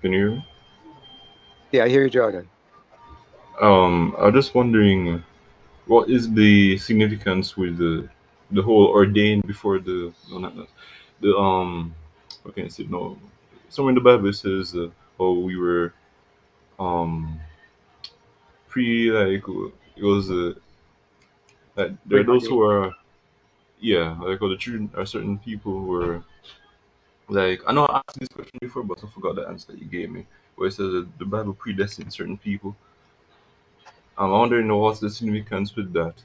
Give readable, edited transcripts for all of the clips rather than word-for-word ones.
Can you hear me? Yeah, I hear you, Jordan. I was just wondering, what is the significance with the whole ordained before the no not, not the what can I say no somewhere in the Bible it says oh we were um pre like it was that there are those who Preordained. are yeah like all the children are certain people who are like I know I asked this question before but I forgot the answer that you gave me where it says that the Bible predestined certain people. I'm wondering what's the significance with that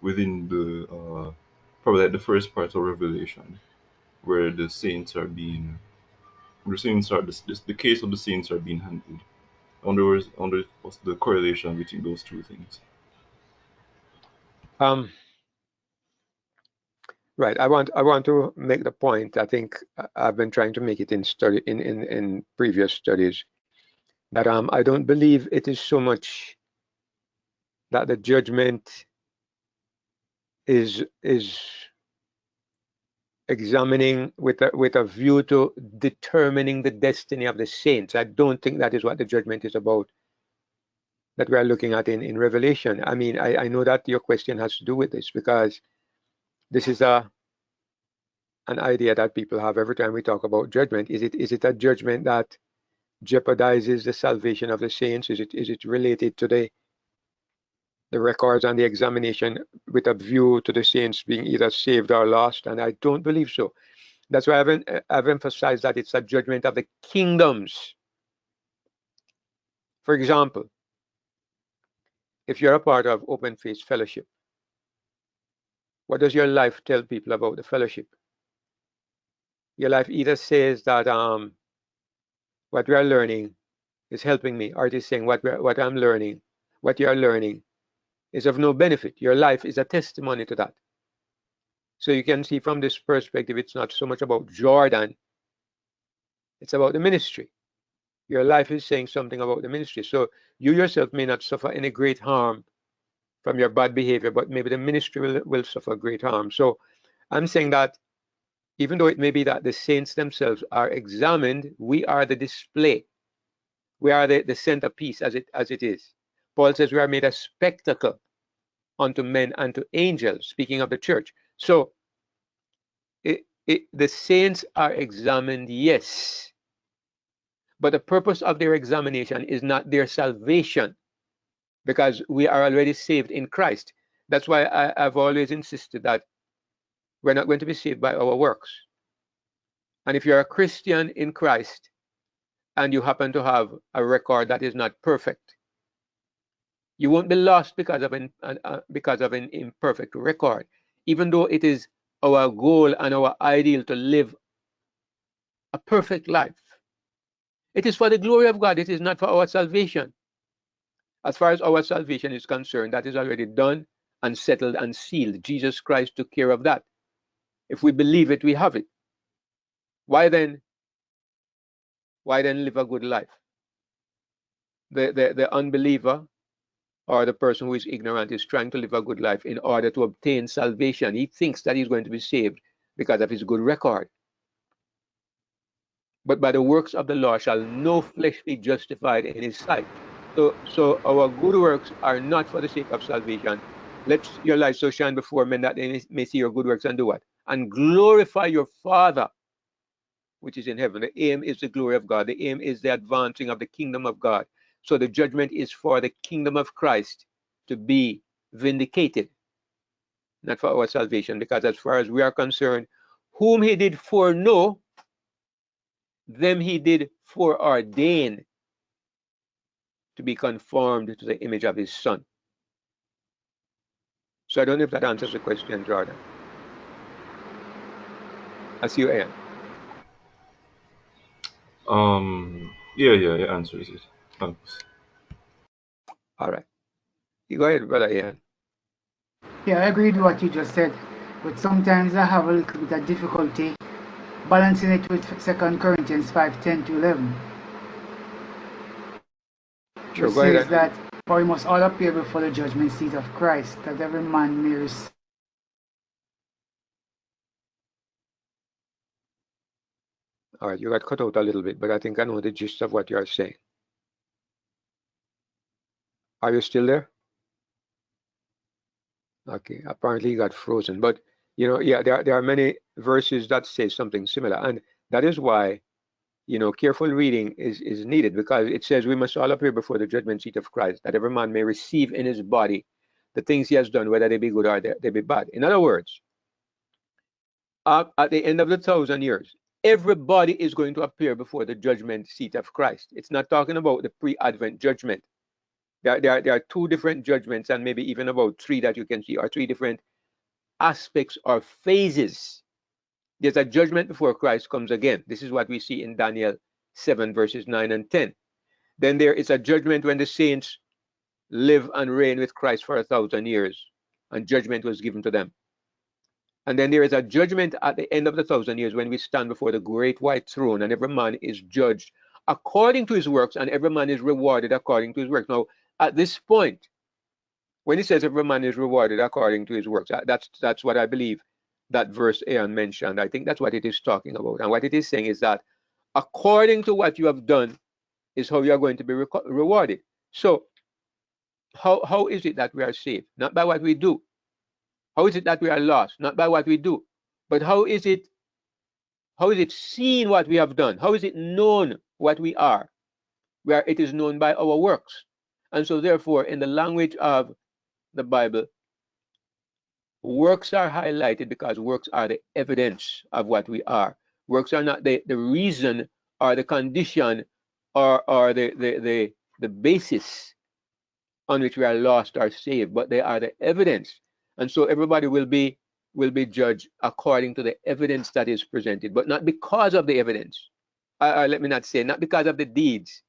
within the probably like the first part of Revelation where the saints are being the saints are the case of the saints are being handled. I wonder what's the correlation between those two things. Um, right. I want to make the point. I think I've been trying to make it in study in previous studies that I don't believe it is so much that the judgment is examining with a view to determining the destiny of the saints. I don't think that is what the judgment is about that we are looking at in Revelation. I mean, I know that your question has to do with this because this is an idea that people have every time we talk about judgment. Is it a judgment that jeopardizes the salvation of the saints? Is it related to the records and the examination with a view to the saints being either saved or lost? And I don't believe so. That's why I've emphasized that it's a judgment of the kingdoms. For example, if you're a part of Open Faith Fellowship, what does your life tell people about the fellowship? Your life either says that what we are learning is helping me, or it is saying what I'm learning, what you are learning is of no benefit. Your life is a testimony to that. So you can see from this perspective, it's not so much about Jordan, it's about the ministry. Your life is saying something about the ministry. So you yourself may not suffer any great harm from your bad behavior, but maybe the ministry will suffer great harm. So I'm saying that even though it may be that the saints themselves are examined, we are the display. We are the centerpiece as it is. Paul says we are made a spectacle unto men and to angels, speaking of the church. So the saints are examined, yes, but the purpose of their examination is not their salvation because we are already saved in Christ. That's why I've always insisted that we're not going to be saved by our works. And if you're a Christian in Christ and you happen to have a record that is not perfect, you won't be lost because of an imperfect record, even though it is our goal and our ideal to live a perfect life. It is for the glory of God. It is not for our salvation. As far as our salvation is concerned, that is already done and settled and sealed. Jesus Christ took care of that. If we believe it, we have it. Why then? Why then live a good life? The unbeliever or the person who is ignorant is trying to live a good life in order to obtain salvation. He thinks that he's going to be saved because of his good record. But by the works of the law shall no flesh be justified in his sight. So our good works are not for the sake of salvation. Let your light so shine before men that they may see your good works and do what? And glorify your Father which is in heaven. The aim is the glory of God. The aim is the advancing of the kingdom of God. So the judgment is for the kingdom of Christ to be vindicated, not for our salvation, because as far as we are concerned, whom he did foreknow, them he did foreordain to be conformed to the image of his son. So I don't know if that answers the question, Jordan. I see you, Ian. Yeah, it answers it. Thanks. All right. You go ahead, brother Ian. Yeah, I agree with what you just said, but sometimes I have a little bit of difficulty balancing it with 2 Corinthians 5:10 to 11, Sure, which go ahead says and read that it. for we must all appear before the judgment seat of Christ, that every man may receive All right, you got cut out a little bit, but I think I know the gist of what you are saying. Are you still there? Okay, apparently you got frozen. But you know, yeah, there are many verses that say something similar, and that is why, you know, careful reading is needed, because it says we must all appear before the judgment seat of Christ, that every man may receive in his body the things he has done, whether they be good or they be bad. In other words, at the end of the 1,000 years, everybody is going to appear before the judgment seat of Christ. It's not talking about the pre-Advent judgment. There are two different judgments, and maybe even about three that you can see, or three different aspects or phases. There's a judgment before Christ comes again. This is what we see in Daniel 7, verses 9 and 10. Then there is a judgment when the saints live and reign with Christ for 1,000 years, and judgment was given to them. And then there is a judgment at the end of the 1,000 years when we stand before the great white throne, and every man is judged according to his works, and every man is rewarded according to his works. Now, at this point, when he says every man is rewarded according to his works, that's what I believe that verse Aaron mentioned. I think that's what it is talking about. And what it is saying is that according to what you have done is how you are going to be rewarded. So how is it that we are saved? Not by what we do. How is it that we are lost? Not by what we do. But how is it seen what we have done? How is it known what we are? Where it is known by our works. And so therefore, in the language of the Bible, works are highlighted because works are the evidence of what we are. Works are not the reason or the condition or the basis on which we are lost or saved, but they are the evidence. And so everybody will be judged according to the evidence that is presented, but not because of the evidence. Let me not say not because of the deeds,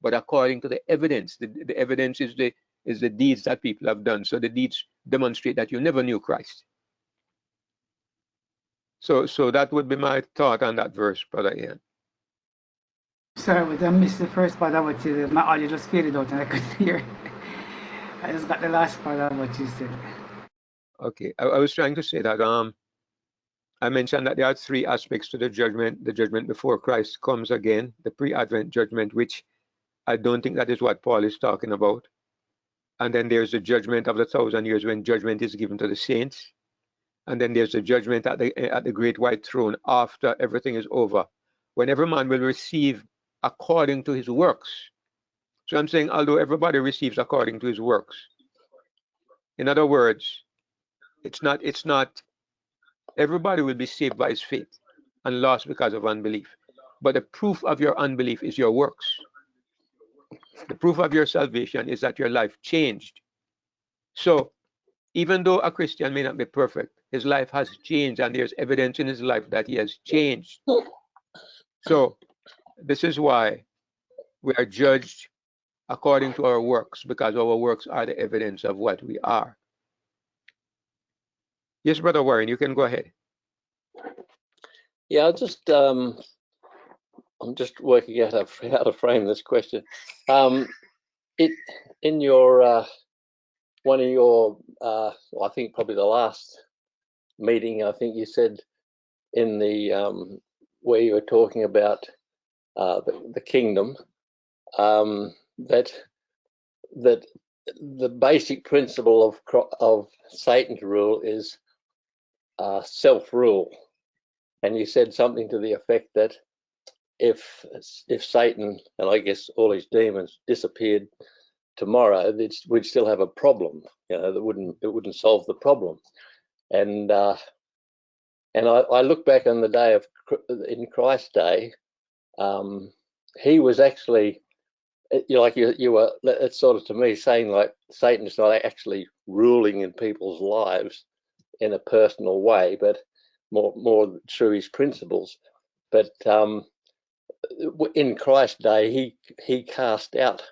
but according to the evidence. The evidence is the deeds that people have done. So the deeds demonstrate that you never knew Christ. So that would be my thought on that verse, Brother Ian. Sorry, but I missed the first part of what you said. My audio just faded out and I couldn't hear. I just got the last part of what you said. Okay, I was trying to say that I mentioned that there are three aspects to the judgment before Christ comes again, the pre-Advent judgment, which I don't think that is what Paul is talking about. And then there's the judgment of the 1,000 years when judgment is given to the saints. And then there's the judgment at the great white throne after everything is over, when every man will receive according to his works. So I'm saying, although everybody receives according to his works, in other words, it's not everybody will be saved by his faith and lost because of unbelief. But the proof of your unbelief is your works. The proof of your salvation is that your life changed. So even though a Christian may not be perfect, his life has changed, and there's evidence in his life that he has changed. So this is why we are judged according to our works, because our works are the evidence of what we are. Yes, Brother Warren, you can go ahead. Yeah, I'm just working out how to frame this question. In your one of your well, I think probably the last meeting, I think you said in the where you were talking about the kingdom, that the basic principle of Satan's rule is self-rule, and you said something to the effect that if Satan and I guess all his demons disappeared tomorrow, we'd still have a problem. You know, it wouldn't solve the problem. And I look back on the day in Christ's day, he was actually, you were, it's sort of to me saying like Satan's not actually ruling in people's lives in a personal way, but more through his principles. But in Christ's day, he cast out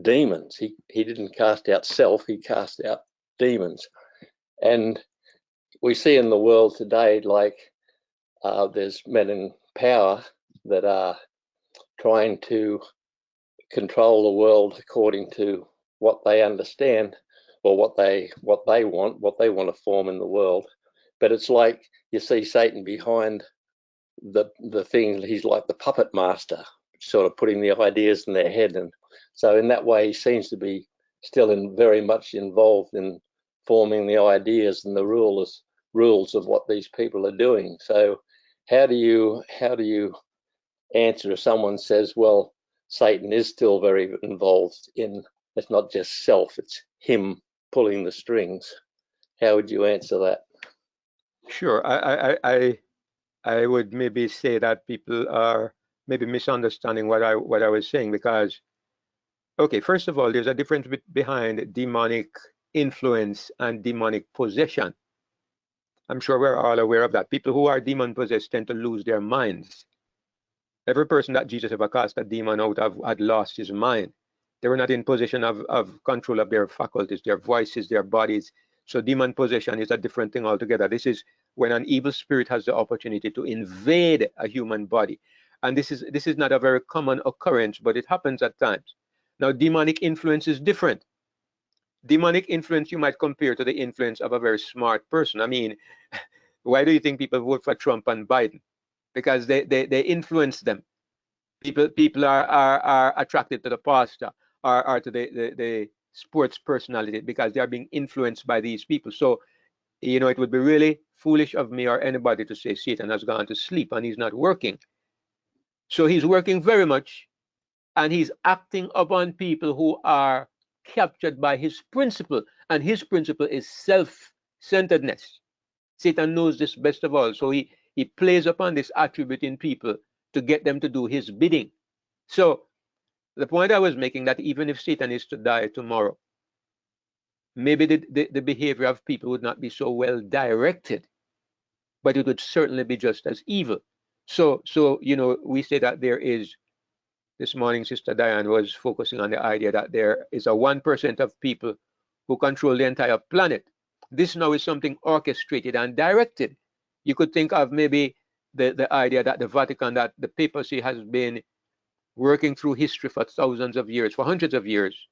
demons. He didn't cast out self, he cast out demons. And we see in the world today, like there's men in power that are trying to control the world according to what they understand or what they want to form in the world. But it's like you see Satan behind the thing. He's like the puppet master, sort of putting the ideas in their head, and so in that way he seems to be still very much involved in forming the ideas and the rules of what these people are doing. So how do you answer if someone says, well, Satan is still very involved in, it's not just self, it's him pulling the strings? How would you answer that? Sure. I would maybe say that people are maybe misunderstanding what I was saying, because, okay, first of all, there's a difference behind demonic influence and demonic possession. I'm sure we're all aware of that. People who are demon possessed tend to lose their minds. Every person that Jesus ever cast a demon out of had lost his mind. They were not in possession of control of their faculties, their voices, their bodies. So demon possession is a different thing altogether. This is when an evil spirit has the opportunity to invade a human body. And this is not a very common occurrence, but it happens at times. Now, demonic influence is different. Demonic influence you might compare to the influence of a very smart person. I mean, why do you think people vote for Trump and Biden? Because they influence them. People are attracted to the pastor or to the sports personality because they are being influenced by these people. So, you know, it would be really foolish of me or anybody to say Satan has gone to sleep and he's not working. So he's working very much, and he's acting upon people who are captured by his principle, and his principle is self-centeredness. Satan knows this best of all, so he plays upon this attribute in people to get them to do his bidding. So the point I was making, that even if Satan is to die tomorrow, maybe the behavior of people would not be so well directed, but it would certainly be just as evil. So you know, we say that there is, this morning Sister Diane was focusing on the idea that there is a 1% of people who control the entire planet. This now is something orchestrated and directed. You could think of maybe the idea that the Vatican, that the papacy has been working through history for thousands of years, for hundreds of years,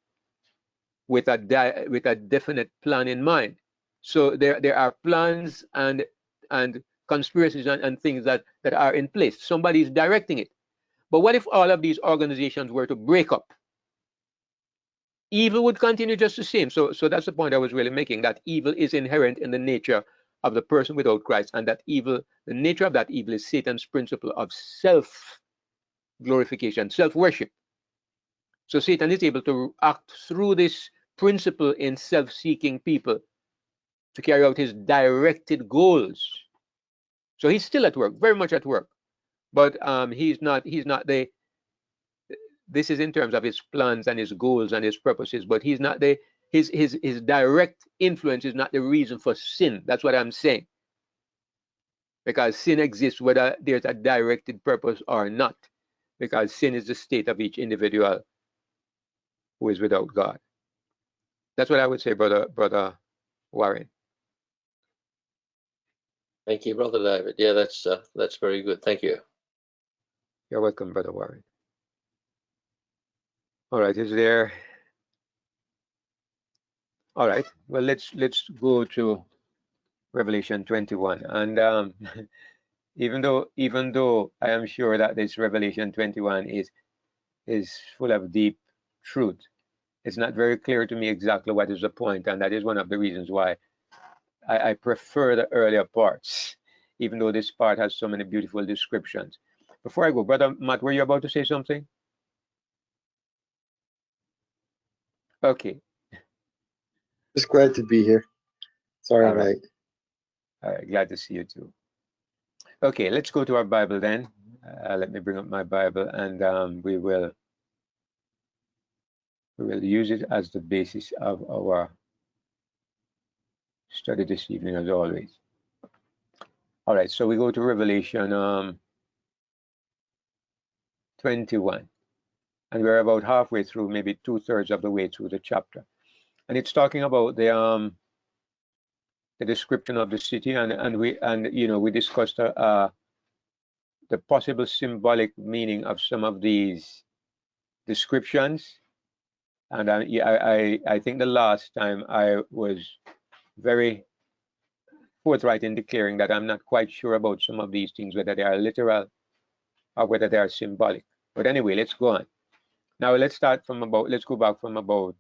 with a definite plan in mind. So there are plans and conspiracies and things that are in place. Somebody is directing it. But what if all of these organizations were to break up? Evil would continue just the same. So that's the point I was really making, that evil is inherent in the nature of the person without Christ, and that evil, the nature of that evil is Satan's principle of self-glorification, self-worship. So Satan is able to act through this principle in self-seeking people to carry out his directed goals. So he's still at work, very much at work, but he's not the, this is in terms of his plans and his goals and his purposes, but he's not the, his direct influence is not the reason for sin. That's what I'm saying. Because sin exists whether there's a directed purpose or not, because sin is the state of each individual who is without God. That's what I would say, brother Warren. Thank you, Brother David. Yeah, that's very good. Thank you. You're welcome, Brother Warren. All right, is there? All right, well, let's go to Revelation 21. And even though I am sure that this Revelation 21 is full of deep truth, it's not very clear to me exactly what is the point, and that is one of the reasons why I prefer the earlier parts, even though this part has so many beautiful descriptions. Before I go, Brother Matt, were you about to say something? Okay. Just glad to be here. Sorry, All right. mate. All right, glad to see you too. Okay, let's go to our Bible then. Let me bring up my Bible, and we will use it as the basis of our study this evening, as always. All right, so we go to Revelation 21, and we're about halfway through, maybe 2/3 of the way through the chapter, and it's talking about the description of the city, and we discussed the possible symbolic meaning of some of these descriptions. And I think the last time I was very forthright in declaring that I'm not quite sure about some of these things, whether they are literal or whether they are symbolic. But anyway, let's go on. Now let's go back from about,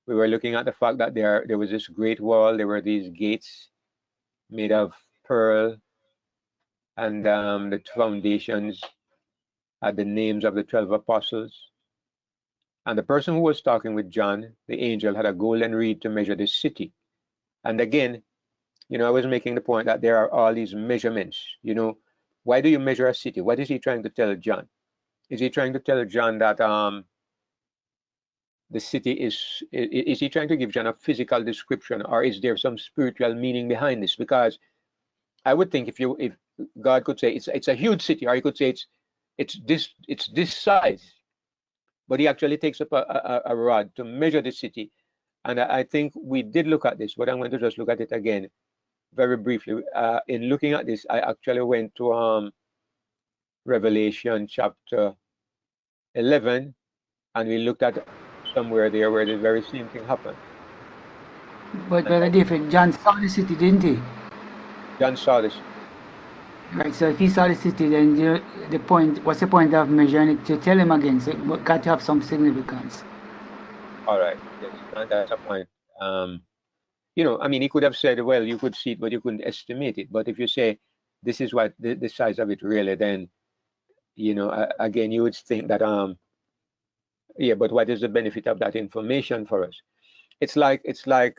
we were looking at the fact that there was this great wall, there were these gates made of pearl, and the foundations had the names of the 12 apostles. And the person who was talking with John, the angel, had a golden reed to measure the city. And again, I was making the point that there are all these measurements. Why do you measure a city? What is he trying to tell John? Is he trying to tell John that the city is he trying to give John a physical description, or is there some spiritual meaning behind this? Because I would think if God could say it's a huge city, or he could say it's this size, but he actually takes up a rod to measure the city. And I think we did look at this, but I'm going to just look at it again very briefly. In looking at this, I actually went to Revelation chapter 11, and we looked at somewhere there where the very same thing happened. But Brother David, John saw the city, didn't he? John saw this. Right, so if he saw the city, then what's the point of measuring it to tell him again? So it got to have some significance. All right, yes, that's a point. He could have said, well, you could see it, but you couldn't estimate it. But if you say, this is what the size of it really, then, again, you would think that, but what is the benefit of that information for us? It's like,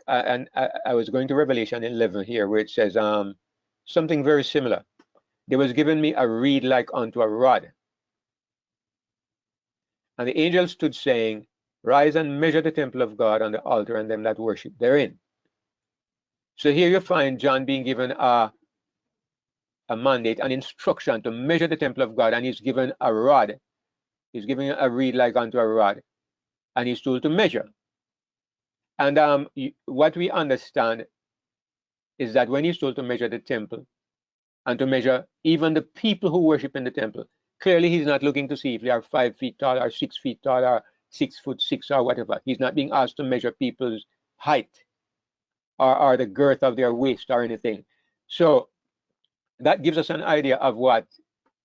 and I was going to Revelation 11 here, where it says something very similar. There was given me a reed like unto a rod. And the angel stood saying, rise and measure the temple of God and the altar and them that worship therein. So here you find John being given a mandate, an instruction to measure the temple of God, and he's given a rod. He's given a reed like unto a rod, and he's told to measure. And what we understand is that when he's told to measure the temple, and to measure even the people who worship in the temple, clearly he's not looking to see if they are 5 feet tall or 6 feet tall or 6'6" or whatever. He's not being asked to measure people's height or the girth of their waist or anything. So that gives us an idea of what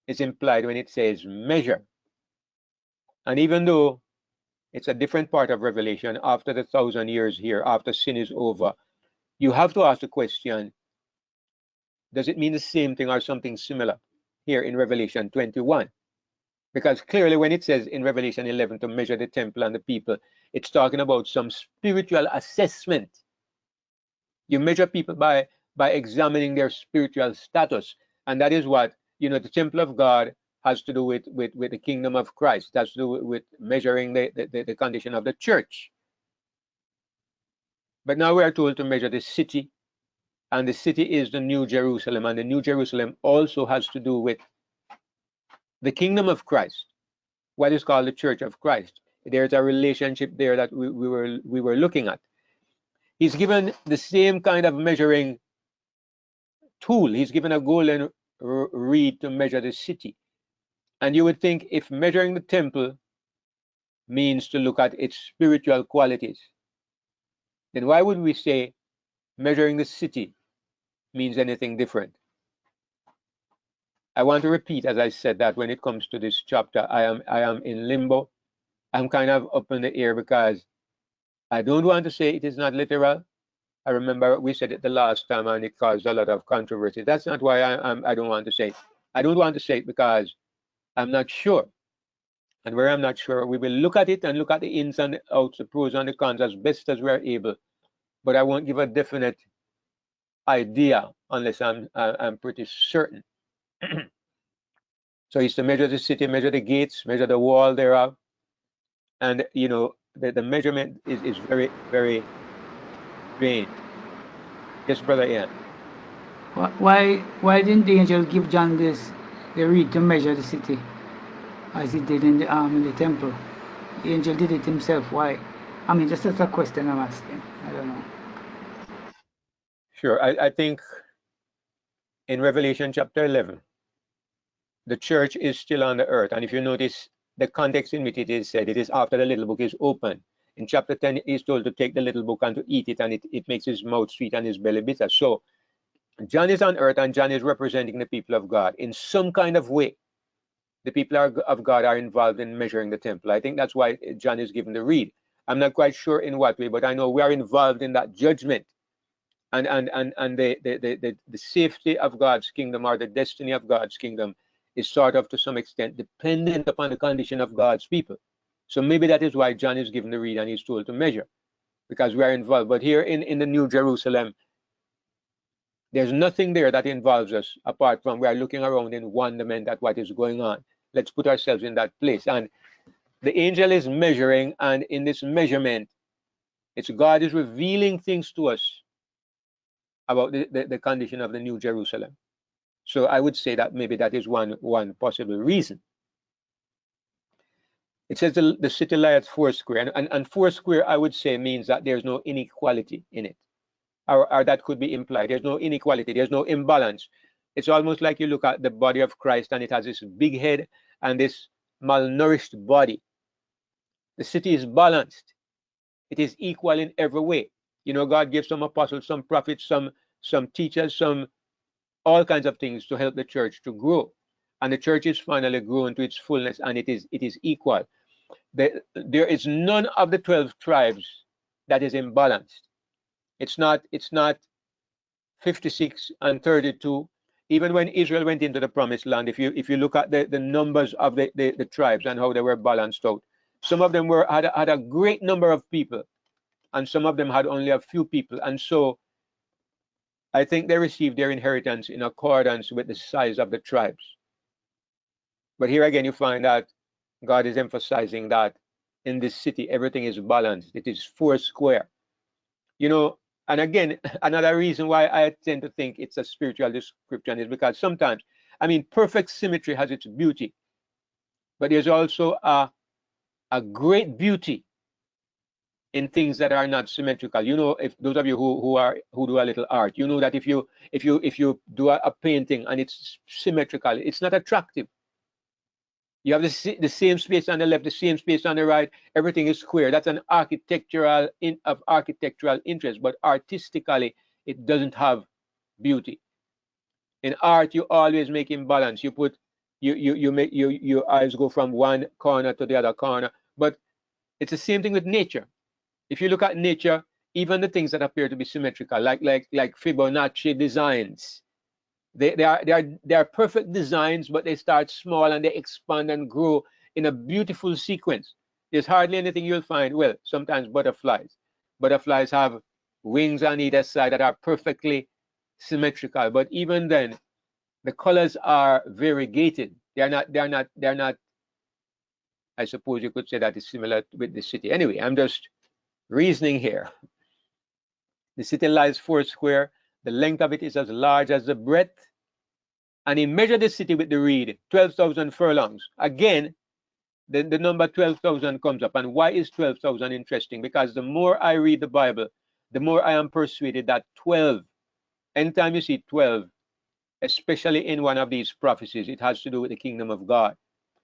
is implied when it says measure. And even though it's a different part of Revelation, after the 1,000 years here, after sin is over, you have to ask the question, does it mean the same thing or something similar here in Revelation 21? Because clearly when it says in Revelation 11 to measure the temple and the people, it's talking about some spiritual assessment. You measure people by examining their spiritual status. And that is what, the temple of God has to do with the kingdom of Christ. That's to do with measuring the condition of the church. But now we are told to measure the city. And the city is the New Jerusalem. And the New Jerusalem also has to do with the kingdom of Christ, what is called the Church of Christ. There's a relationship there that we were looking at. He's given the same kind of measuring tool. He's given a golden reed to measure the city. And you would think if measuring the temple means to look at its spiritual qualities, then why would we say measuring the city means anything different? I want to repeat, as I said, that when it comes to this chapter, I am in limbo. I'm kind of up in the air because I don't want to say it is not literal. I remember we said it the last time and it caused a lot of controversy. That's not why I don't want to say it. I don't want to say it because I'm not sure. And where I'm not sure, we will look at it and look at the ins and the outs, the pros and the cons as best as we're able. But I won't give a definite idea unless I'm pretty certain. So he's to measure the city, measure the gates, measure the wall thereof. And, the measurement is very, very strange. Yes, Brother Ian. Why didn't the angel give John the reed to measure the city, as he did in the temple? The angel did it himself. Why? I mean, just as a question I'm asking. I don't know. Sure. I think in Revelation chapter 11, the church is still on the earth. And if you notice the context in which it is said, it is after the little book is open. In chapter 10, he's told to take the little book and to eat it, and it makes his mouth sweet and his belly bitter. So John is on earth, and John is representing the people of God in some kind of way. The people of God are involved in measuring the temple. I think that's why John is given the reed. I'm not quite sure in what way, but I know we are involved in that judgment, and the safety of God's kingdom, or the destiny of God's kingdom, is sort of to some extent dependent upon the condition of God's people. So maybe that is why John is given the reed and he's told to measure, because we are involved. But here in the New Jerusalem, there's nothing there that involves us apart from we are looking around in wonderment at what is going on. Let's put ourselves in that place. And the angel is measuring, and in this measurement, it's God is revealing things to us about the condition of the New Jerusalem. So I would say that maybe that is one possible reason. It says the city lieth foursquare, and foursquare, I would say, means that there's no inequality in it, or that could be implied. There's no inequality, there's no imbalance. It's almost like you look at the body of Christ, and it has this big head and this malnourished body. The city is balanced. It is equal in every way. You know, God gives some apostles, some prophets, some teachers, some all kinds of things to help the church to grow. And the church is finally grown to its fullness, and it is equal. There is none of the 12 tribes that is imbalanced. It's not 56 and 32. Even when Israel went into the promised land, if you look at the numbers of the tribes and how they were balanced out, some of them had a great number of people, and some of them had only a few people. And so I think they received their inheritance in accordance with the size of the tribes. But here again, you find that God is emphasizing that in this city, everything is balanced. It is foursquare. You know, and again, another reason why I tend to think it's a spiritual description is because sometimes, I mean, perfect symmetry has its beauty, but there's also a great beauty in things that are not symmetrical. You know, if those of you who do a little art, you know that if you do a painting and it's symmetrical, it's not attractive. You have the same space on the left, the same space on the right. Everything is square. That's an architectural interest, but artistically, it doesn't have beauty. In art, you always make imbalance. You put you make your eyes go from one corner to the other corner. But it's the same thing with nature. If you look at nature, even the things that appear to be symmetrical, like Fibonacci designs, they are perfect designs, but they start small and they expand and grow in a beautiful sequence. There's hardly anything you'll find. Well, sometimes butterflies. Butterflies have wings on either side that are perfectly symmetrical, but even then, the colors are variegated. They're not. I suppose you could say that is similar with the city. Anyway, I'm just reasoning here. The city lies foursquare. The length of it is as large as the breadth. And he measured the city with the reed, 12,000 furlongs. Again, the number 12,000 comes up. And why is 12,000 interesting? Because the more I read the Bible, the more I am persuaded that 12, anytime you see 12, especially in one of these prophecies, it has to do with the kingdom of God.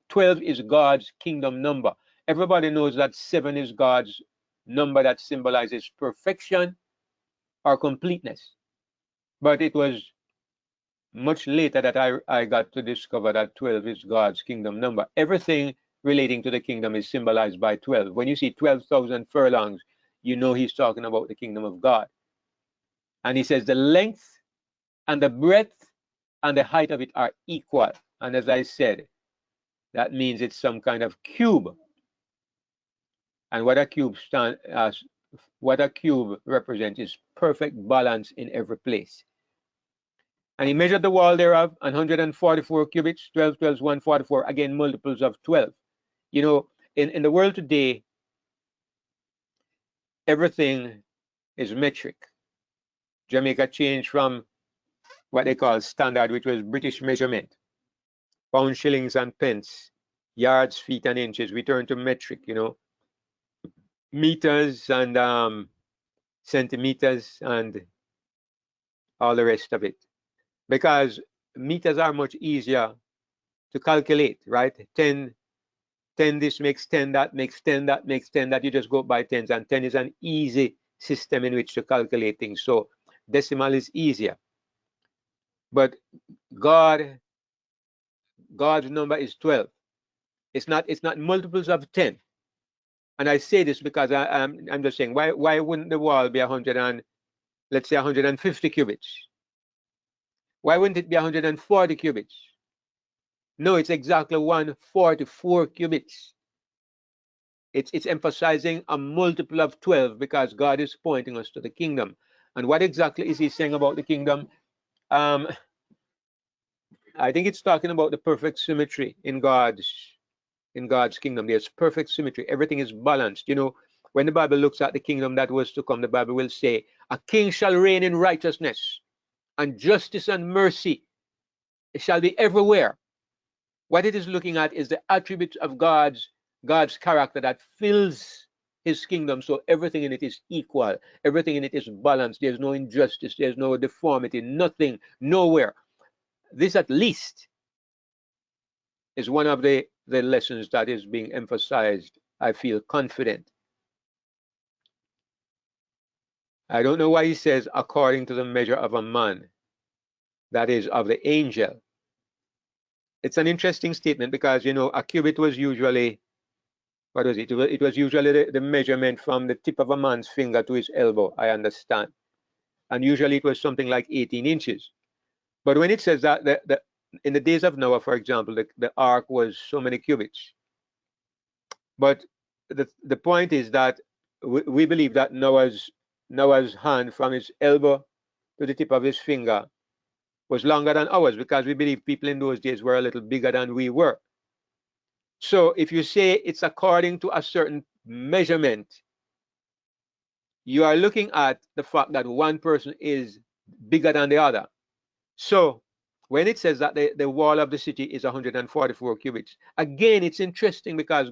12 is God's kingdom number. Everybody knows that 7 is God's number that symbolizes perfection or completeness. But it was much later that I got to discover that 12 is God's kingdom number. Everything relating to the kingdom is symbolized by 12. When you see 12,000 furlongs, you know he's talking about the kingdom of God. And he says the length and the breadth and the height of it are equal. And as I said, that means it's some kind of cube. And what a cube represents is perfect balance in every place. And he measured the wall thereof, 144 cubits, 12, 12 is 144, again, multiples of 12. You know, in the world today, everything is metric. Jamaica changed from what they call standard, which was British measurement, pounds, shillings, and pence, yards, feet, and inches. We turned to metric, you know, meters and centimeters and all the rest of it. Because meters are much easier to calculate, right? 10 this makes 10, that makes 10, that makes 10, that you just go by tens, and 10 is an easy system in which to calculate things. So decimal is easier. But God's number is 12. It's not multiples of 10. And I say this because I'm just saying, why wouldn't the wall be 100 and, let's say, 150 cubits? Why wouldn't it be 140 cubits? No, it's exactly 144 cubits. It's emphasizing a multiple of 12 because God is pointing us to the kingdom. And what exactly is he saying about the kingdom? I think it's talking about the perfect symmetry in God's kingdom. There's perfect symmetry. Everything is balanced. You know, when the Bible looks at the kingdom that was to come, the Bible will say, a king shall reign in righteousness, and justice and mercy shall be everywhere. What it is looking at is the attributes of God's character that fills his kingdom, so everything in it is equal, everything in it is balanced. There's no injustice, there's no deformity, nothing, nowhere. This at least is one of the lessons that is being emphasized. I feel confident. I don't know why he says according to the measure of a man, that is of the angel. It's an interesting statement because, you know, a cubit was usually, what was it? It was usually the measurement from the tip of a man's finger to his elbow, I understand. And usually it was something like 18 inches. But when it says that in the days of Noah, for example, the ark was so many cubits. But the point is that we believe that Noah's hand from his elbow to the tip of his finger was longer than ours because we believe people in those days were a little bigger than we were. So if you say it's according to a certain measurement, you are looking at the fact that one person is bigger than the other. So when it says that the wall of the city is 144 cubits, again, it's interesting because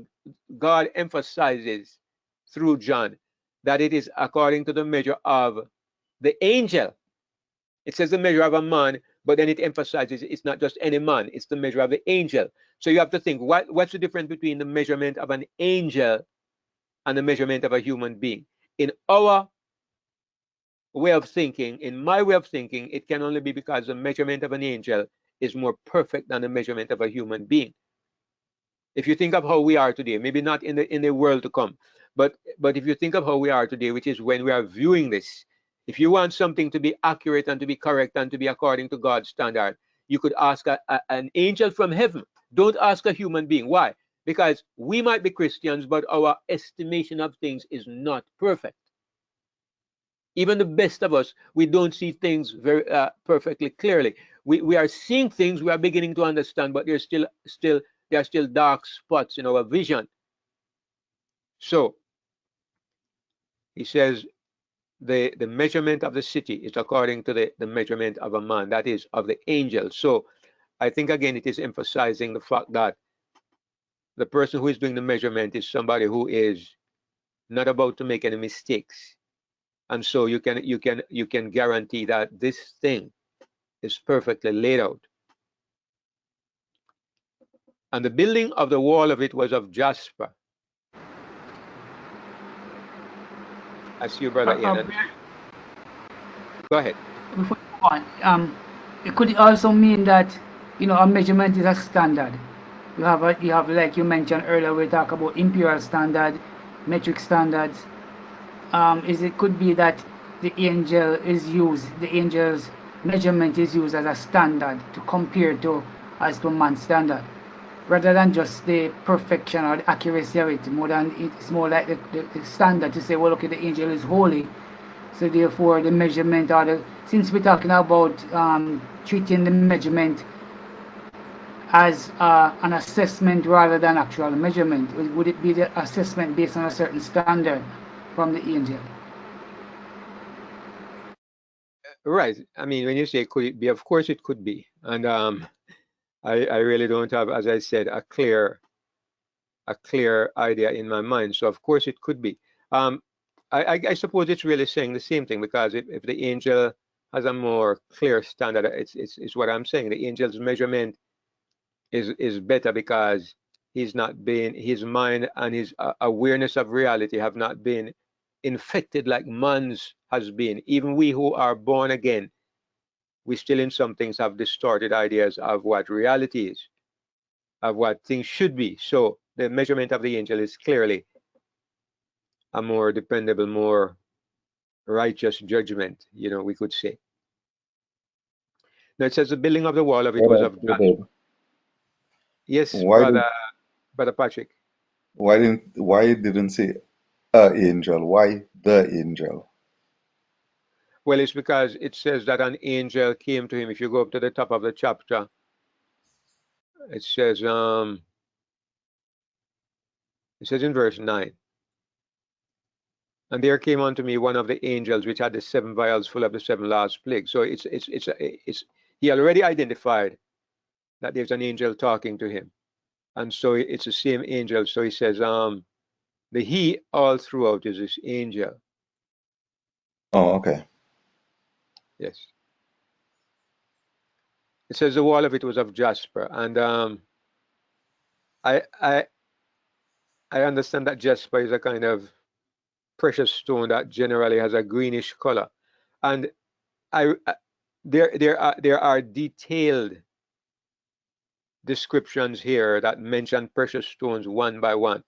God emphasizes through John that it is according to the measure of the angel. It says the measure of a man, but then it emphasizes it's not just any man, it's the measure of the angel. So you have to think, what's the difference between the measurement of an angel and the measurement of a human being? In our way of thinking, in my way of thinking, it can only be because the measurement of an angel is more perfect than the measurement of a human being. If you think of how we are today, maybe not in the world to come, but if you think of how we are today, which is when we are viewing this, if you want something to be accurate and to be correct and to be according to God's standard, you could ask an angel from heaven. Don't ask a human being. Why? Because we might be Christians, but our estimation of things is not perfect. Even the best of us, we don't see things very perfectly clearly. We are seeing things, we are beginning to understand, but there are still dark spots in our vision. So he says the measurement of the city is according to the measurement of a man, that is of the angel. So I think again it is emphasizing the fact that the person who is doing the measurement is somebody who is not about to make any mistakes. And so you can guarantee that this thing is perfectly laid out. And the building of the wall of it was of jasper. I see you, brother Ian. Go ahead. Before you go on, it could also mean that, you know, a measurement is a standard. You have like you mentioned earlier, we talk about imperial standard, metric standards. It could be that the angel's measurement is used as a standard to compare to as to man's standard, rather than just the perfection or the accuracy of it. It's more like the standard to say, well, okay, the angel is holy, so therefore the measurement since we're talking about treating the measurement as an assessment rather than actual measurement, would it be the assessment based on a certain standard from the angel? Right. I mean, when you say could it be, of course it could be. And I really don't have, as I said, a clear idea in my mind. So of course it could be. I suppose it's really saying the same thing, because if the angel has a more clear standard, it's what I'm saying. The angel's measurement is better because his mind and his awareness of reality have not been infected like man's has been. Even we who are born again, we still in some things have distorted ideas of what reality is, of what things should be. So the measurement of the angel is clearly a more dependable, more righteous judgment, you know, we could say. Now it says the building of the wall of it was of jasper. Yes, brother Patrick. Why didn't say a angel? Why the angel? Well, it's because it says that an angel came to him. If you go up to the top of the chapter, it says in verse 9, and there came unto me one of the angels which had the 7 vials full of the 7 last plagues. So it's he already identified that there's an angel talking to him, and so it's the same angel. So he says the he all throughout is this angel. Oh, okay. Yes. It says the wall of it was of jasper, and I understand that jasper is a kind of precious stone that generally has a greenish color, and there are detailed descriptions here that mention precious stones one by one.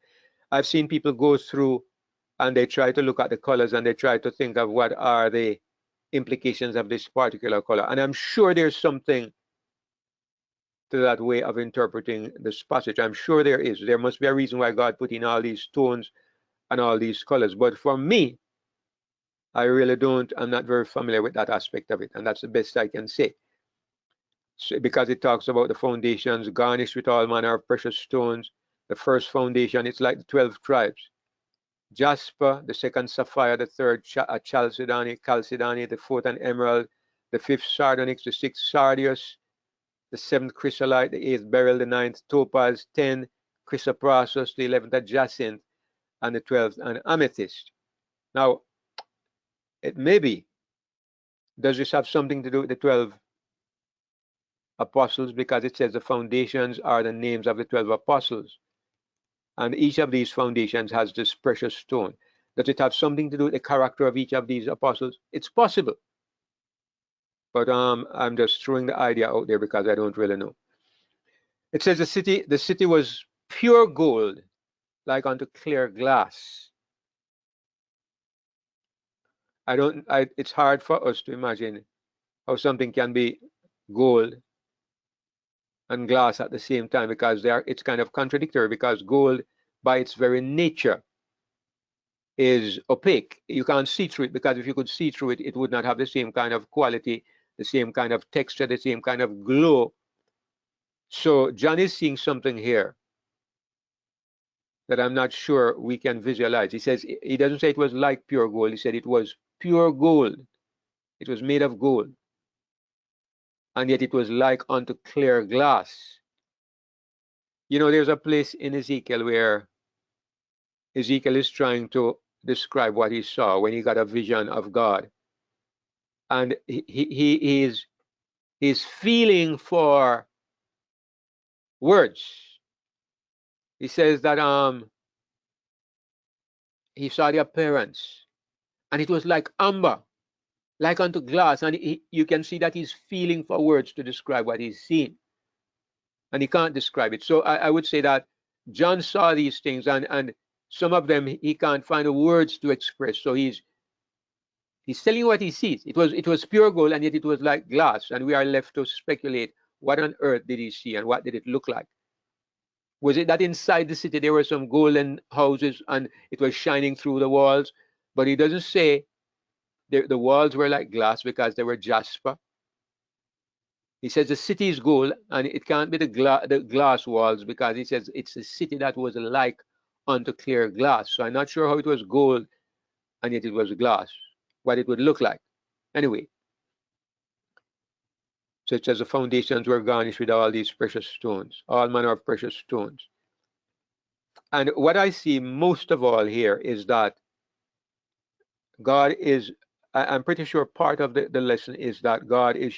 I've seen people go through and they try to look at the colors and they try to think of what are the implications of this particular color, and I'm sure there's something to that way of interpreting this passage. I'm sure there is. There must be a reason why God put in all these tones and all these colors. But for me, I really don't, I'm not very familiar with that aspect of it. And that's the best I can say. So, because it talks about the foundations garnished with all manner of precious stones. The first foundation, it's like the 12 tribes. Jasper, the second sapphire, the third chalcedony, the fourth an emerald, the fifth sardonyx, the sixth sardius, the 7th chrysolite, the 8th beryl, the 9th topaz, 10 chrysoprasus, the 11th a jacinth, and the 12th an amethyst. Now, it may be, does this have something to do with the 12 apostles? Because it says the foundations are the names of the 12 apostles. And each of these foundations has this precious stone. Does it have something to do with the character of each of these apostles? It's possible. But I'm just throwing the idea out there because I don't really know. It says the city was pure gold, like unto clear glass. It's hard for us to imagine how something can be gold and glass at the same time, because it's kind of contradictory, because gold by its very nature is opaque. You can't see through it, because if you could see through it, it would not have the same kind of quality, the same kind of texture, the same kind of glow. So John is seeing something here that I'm not sure we can visualize. He doesn't say it was like pure gold. He said it was pure gold. It was made of gold. And yet it was like unto clear glass. You know, there's a place in Ezekiel where Ezekiel is trying to describe what he saw when he got a vision of God. And he's feeling for words. He says that he saw the appearance, and it was like amber, like unto glass, and you can see that he's feeling for words to describe what he's seen, and he can't describe it. So I would say that John saw these things, and some of them he can't find the words to express. So he's telling you what he sees. It was pure gold, and yet it was like glass, and we are left to speculate what on earth did he see and what did it look like. Was it that inside the city there were some golden houses and it was shining through the walls? But he doesn't say the walls were like glass because they were jasper. He says the city is gold, and it can't be the glass walls, because he says it's a city that was like unto clear glass. So I'm not sure how it was gold and yet it was glass, what it would look like. Anyway, such as the foundations were garnished with all these precious stones, all manner of precious stones. And what I see most of all here is that God is, I'm pretty sure part of the lesson is that God is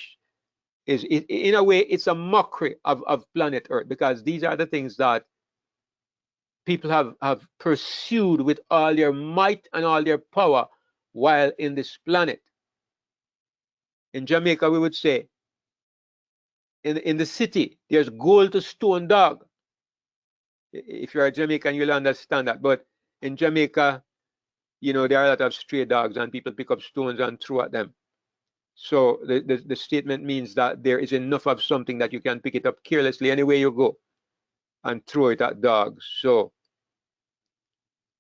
in a way, it's a mockery of planet Earth, because these are the things that people have pursued with all their might and all their power while in this planet. In Jamaica, we would say, in the city, there's gold to stone dog. If you're a Jamaican, you'll understand that. But in Jamaica, you know, there are a lot of stray dogs and people pick up stones and throw at them. So the statement means that there is enough of something that you can pick it up carelessly anywhere you go and throw it at dogs. So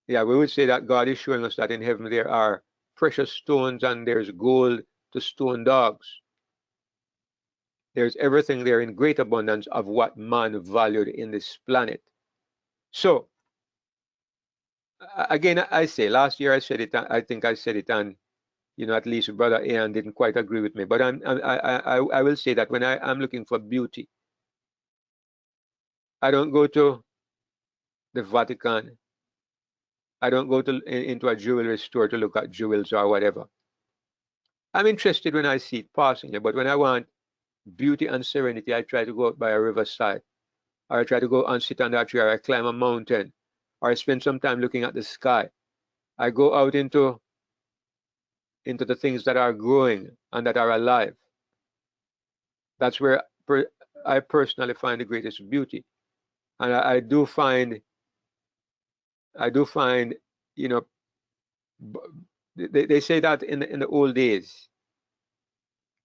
yeah, we would say that God is showing us that in heaven there are precious stones and there's gold to stone dogs. There's everything there in great abundance of what man valued in this planet. So again, I say, last year I said it, I think I said it, and you know, at least Brother Ian didn't quite agree with me. But I will say that when I'm looking for beauty, I don't go to the Vatican. I don't go to into a jewelry store to look at jewels or whatever. I'm interested when I see it passingly, but when I want beauty and serenity, I try to go out by a riverside, or I try to go and sit under a tree, or I climb a mountain, or I spend some time looking at the sky. I go out into the things that are growing and that are alive. That's where I personally find the greatest beauty. And I do find, you know, they say that in the old days,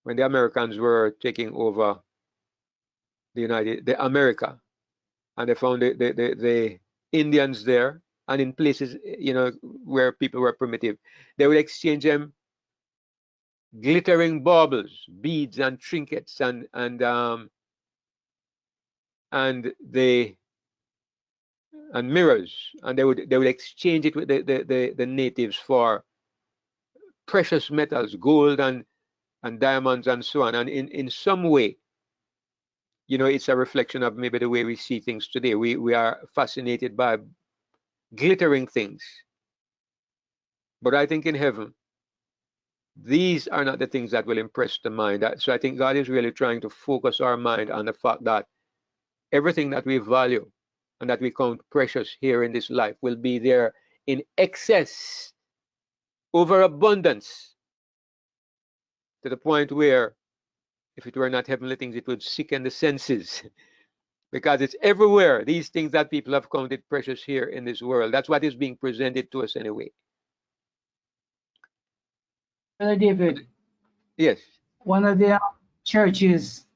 when the Americans were taking over the America, and they found the Indians there, and in places, you know, where people were primitive, they would exchange them glittering baubles, beads and trinkets and mirrors, and they would exchange it with the natives for precious metals, gold and diamonds and so on. And in some way, you know, it's a reflection of maybe the way we see things today. We are fascinated by glittering things. But I think in heaven, these are not the things that will impress the mind. So I think God is really trying to focus our mind on the fact that everything that we value and that we count precious here in this life will be there in excess, overabundance, to the point where if it were not heavenly things, it would sicken the senses. Because it's everywhere, these things that people have counted precious here in this world. That's what is being presented to us anyway. Brother David. Yes. One of the churches,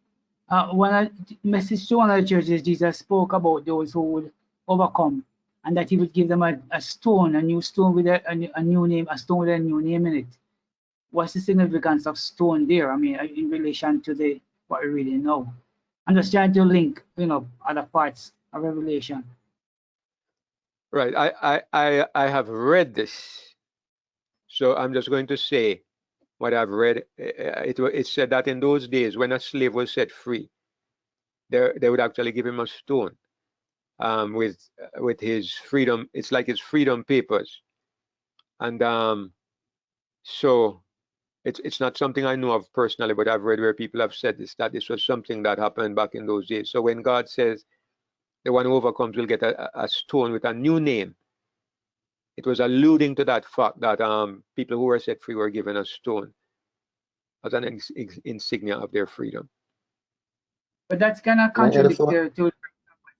message to one of the churches, Jesus spoke about those who would overcome, and that he would give them a stone, a new stone with a new name, a stone with a new name in it. What's the significance of stone there? I mean, in relation to what we really know. I'm just trying to link, you know, other parts of Revelation. Right. I have read this, so I'm just going to say what I've read. It said that in those days, when a slave was set free, they would actually give him a stone with his freedom. It's like his freedom papers, and so it's not something I know of personally, but I've read where people have said this, that this was something that happened back in those days. So when God says the one who overcomes will get a stone with a new name, it was alluding to that fact that people who were set free were given a stone as an insignia of their freedom. But that's kind of contradictory to what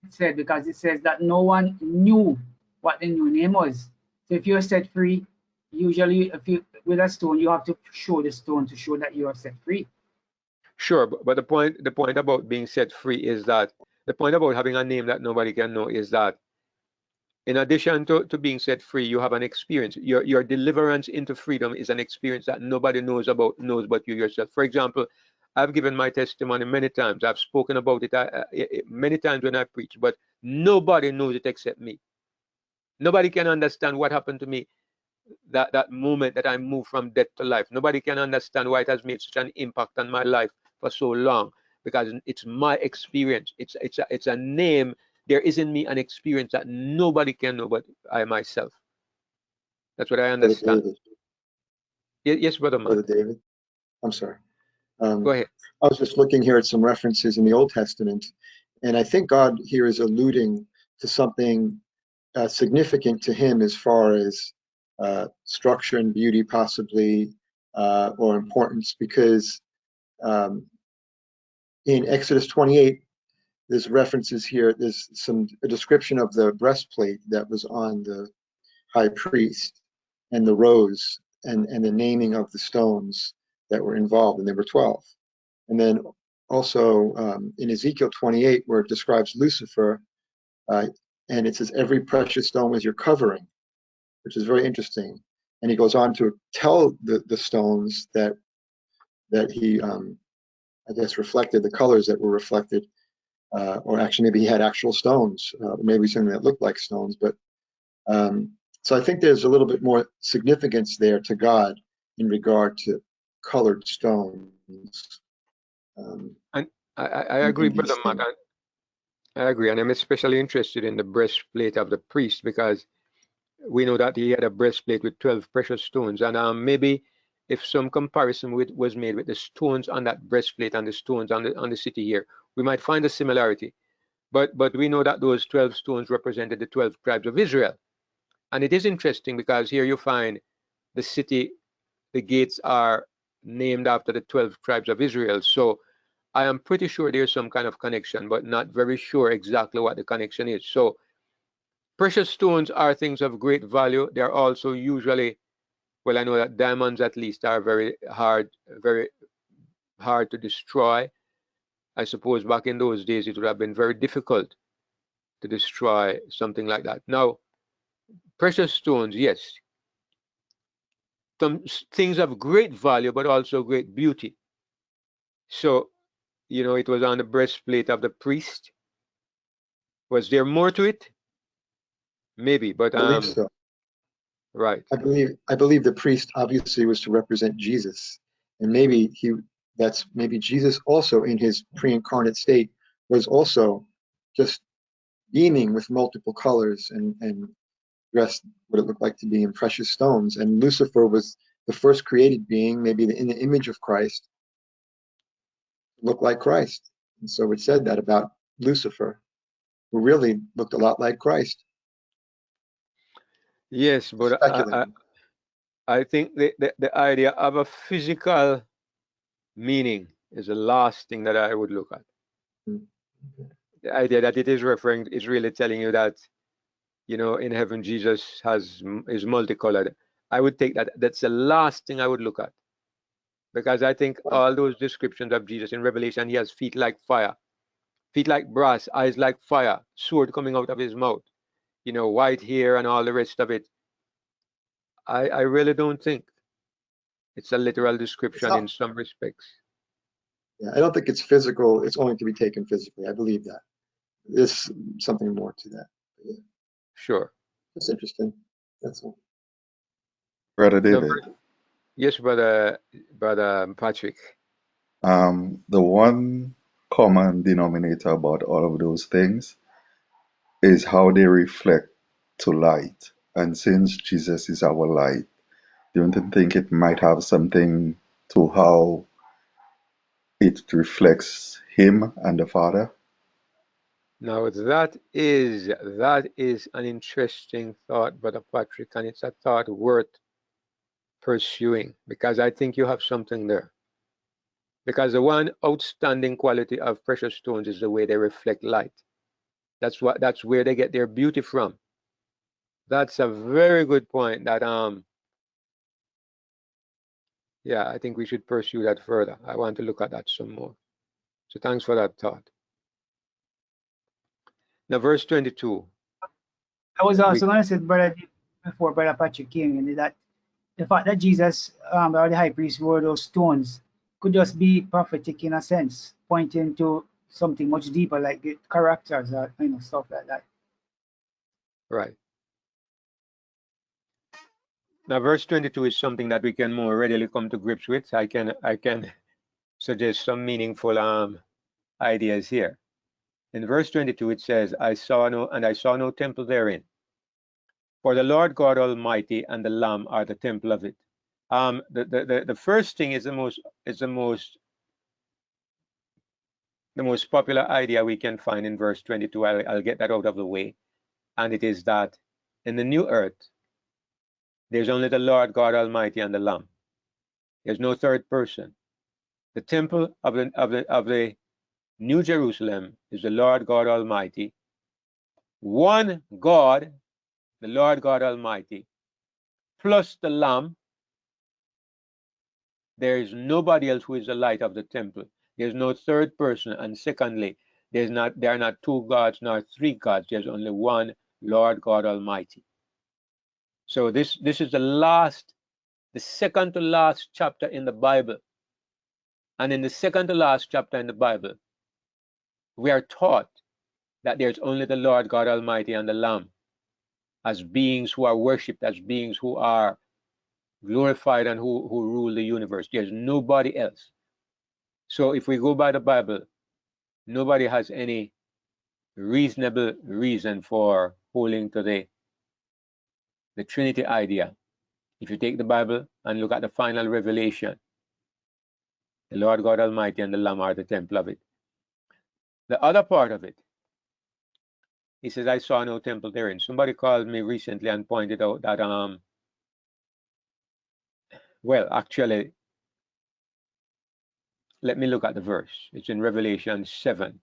it said, because it says that no one knew what the new name was. So if you're set free, usually with a stone, you have to show the stone to show that you are set free. Sure, but the point about being set free is that the point about having a name that nobody can know is that in addition to being set free, you have an experience. Your deliverance into freedom is an experience that nobody knows but you yourself. For example, I've given my testimony many times. I've spoken about it many times when I preach, but nobody knows it except me. Nobody can understand what happened to me, that moment that I moved from death to life. Nobody can understand why it has made such an impact on my life for so long, because it's my experience. It's a name. There is in me an experience that nobody can know but I myself. That's what I understand. Brother David. Yes, Brother Mark. Brother David, I'm sorry. Go ahead. I was just looking here at some references in the Old Testament, and I think God here is alluding to something significant to him as far as structure and beauty possibly, or importance, because In Exodus 28, there's references here. There's a description of the breastplate that was on the high priest and the rows and the naming of the stones that were involved, and there were 12. And then also in Ezekiel 28, where it describes Lucifer, and it says, every precious stone was your covering, which is very interesting. And he goes on to tell the stones that he, I guess, reflected the colors that were reflected, or actually maybe he had actual stones, maybe something that looked like stones. But so I think there's a little bit more significance there to God in regard to colored stones. And I agree, Brother Matt. I agree, and I'm especially interested in the breastplate of the priest, because we know that he had a breastplate with 12 precious stones, and maybe if some comparison was made with the stones on that breastplate and the stones on the city here, we might find a similarity. But we know that those 12 stones represented the 12 tribes of Israel, and it is interesting because here you find the city, the gates are named after the 12 tribes of Israel. So I am pretty sure there's some kind of connection, but not very sure exactly what the connection is. So precious stones are things of great value. They're also usually, well, I know that diamonds at least are very hard to destroy. I suppose back in those days it would have been very difficult to destroy something like that. Now, precious stones, yes, some things of great value, but also great beauty. So, you know, it was on the breastplate of the priest. Was there more to it? Maybe, but I believe so. right. I believe the priest obviously was to represent Jesus, and maybe maybe Jesus also in his pre-incarnate state was also just beaming with multiple colors and dressed what it looked like to be in precious stones. And Lucifer was the first created being, maybe in the image of Christ, looked like Christ. And so it said that about Lucifer, who really looked a lot like Christ. Yes, but Speculating. I think the idea of a physical meaning is the last thing that I would look at. The idea that it is referring is really telling you that, you know, in heaven Jesus is multicolored. I would take that's the last thing I would look at, because I think all those descriptions of Jesus in Revelation, he has feet like fire, feet like brass, eyes like fire, sword coming out of his mouth, you know, white hair and all the rest of it. I really don't think it's a literal description in some respects. Yeah, I don't think it's physical. It's only to be taken physically. I believe that. There's something more to that. Yeah. Sure. That's interesting. That's all. Brother David. Yes, brother Patrick. The one common denominator about all of those things is how they reflect to light. And since Jesus is our light, don't you think it might have something to how it reflects him and the Father? Now that is an interesting thought, Brother Patrick, and it's a thought worth pursuing, because I think you have something there. Because the one outstanding quality of precious stones is the way they reflect light. That's where they get their beauty from. That's a very good point. That yeah, I think we should pursue that further. I want to look at that some more. So thanks for that thought. Now, verse 22. I was also going to say, before Brother Patrick came in, that the fact that Jesus or the high priest wore those stones could just be prophetic in a sense, pointing to something much deeper, like the characters or stuff like that. Right. Now, verse 22 is something that we can more readily come to grips with. I can suggest some meaningful ideas here. In verse 22, it says, I saw no temple therein, for the Lord God Almighty and the Lamb are the temple of it. The first thing is the most popular idea we can find in verse 22. I'll get that out of the way, and it is that in the new earth, there's only the Lord God Almighty and the Lamb. There's no third person. The temple of the New Jerusalem is the Lord God Almighty. One God, the Lord God Almighty, plus the Lamb. There is nobody else who is the light of the temple. There's no third person. And secondly, there are not two gods nor three gods. There's only one Lord God Almighty. So this is the second to last chapter in the Bible. And in the second to last chapter in the Bible, we are taught that there's only the Lord God Almighty and the Lamb as beings who are worshipped, as beings who are glorified and who rule the universe. There's nobody else. So if we go by the Bible, nobody has any reasonable reason for holding to the Trinity idea. If you take the Bible and look at the final revelation, the Lord God Almighty and the Lamb are the temple of it. The other part of it, he says, I saw no temple therein. Somebody called me recently and pointed out that, well, actually, let me look at the verse. It's in Revelation 7.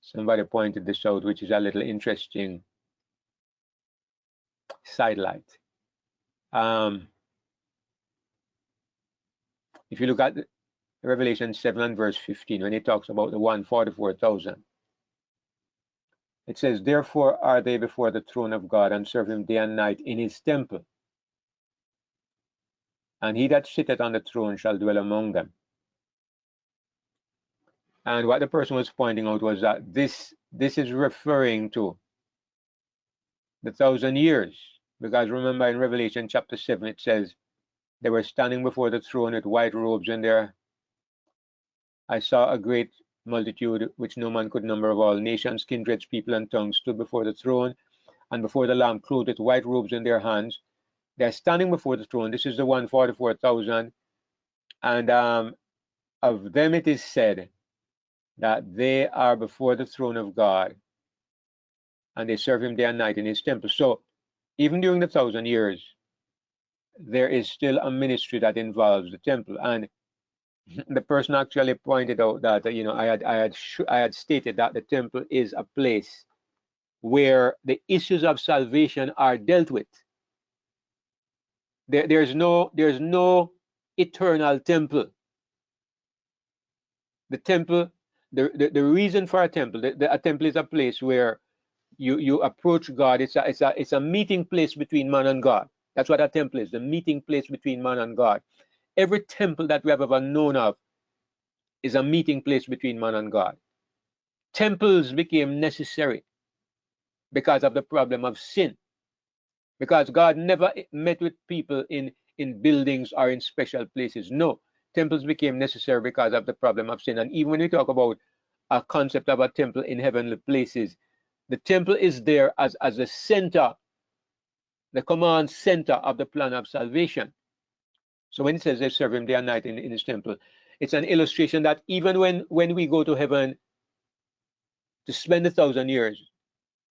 Somebody pointed this out, which is a little interesting sidelight. If you look at Revelation 7 and verse 15, when it talks about the 144,000, it says, therefore are they before the throne of God and serve him day and night in his temple. And he that sitteth on the throne shall dwell among them. And what the person was pointing out was that this is referring to the 1,000 years. Because remember in Revelation chapter 7, it says, they were standing before the throne with white robes, and there I saw a great multitude which no man could number, of all nations, kindreds, people, and tongues stood before the throne and before the Lamb, clothed with white robes in their hands. They're standing before the throne. This is the 144,000. And of them it is said that they are before the throne of God and they serve him day and night in his temple. So even during the 1,000 years, there is still a ministry that involves the temple. And the person actually pointed out that I had stated that the temple is a place where the issues of salvation are dealt with. There's no eternal temple. The temple, the reason for a temple, a temple is a place where you approach God. It's a meeting place between man and God. That's what a temple is, the meeting place between man and God. Every temple that we have ever known of is a meeting place between man and God. Temples became necessary because of the problem of sin. Because God never met with people in buildings or in special places. No, temples became necessary because of the problem of sin. And even when we talk about a concept of a temple in heavenly places, the temple is there as a center, the command center of the plan of salvation. So when it says they serve him day and night in his temple, it's an illustration that even when we go to heaven to spend 1,000 years,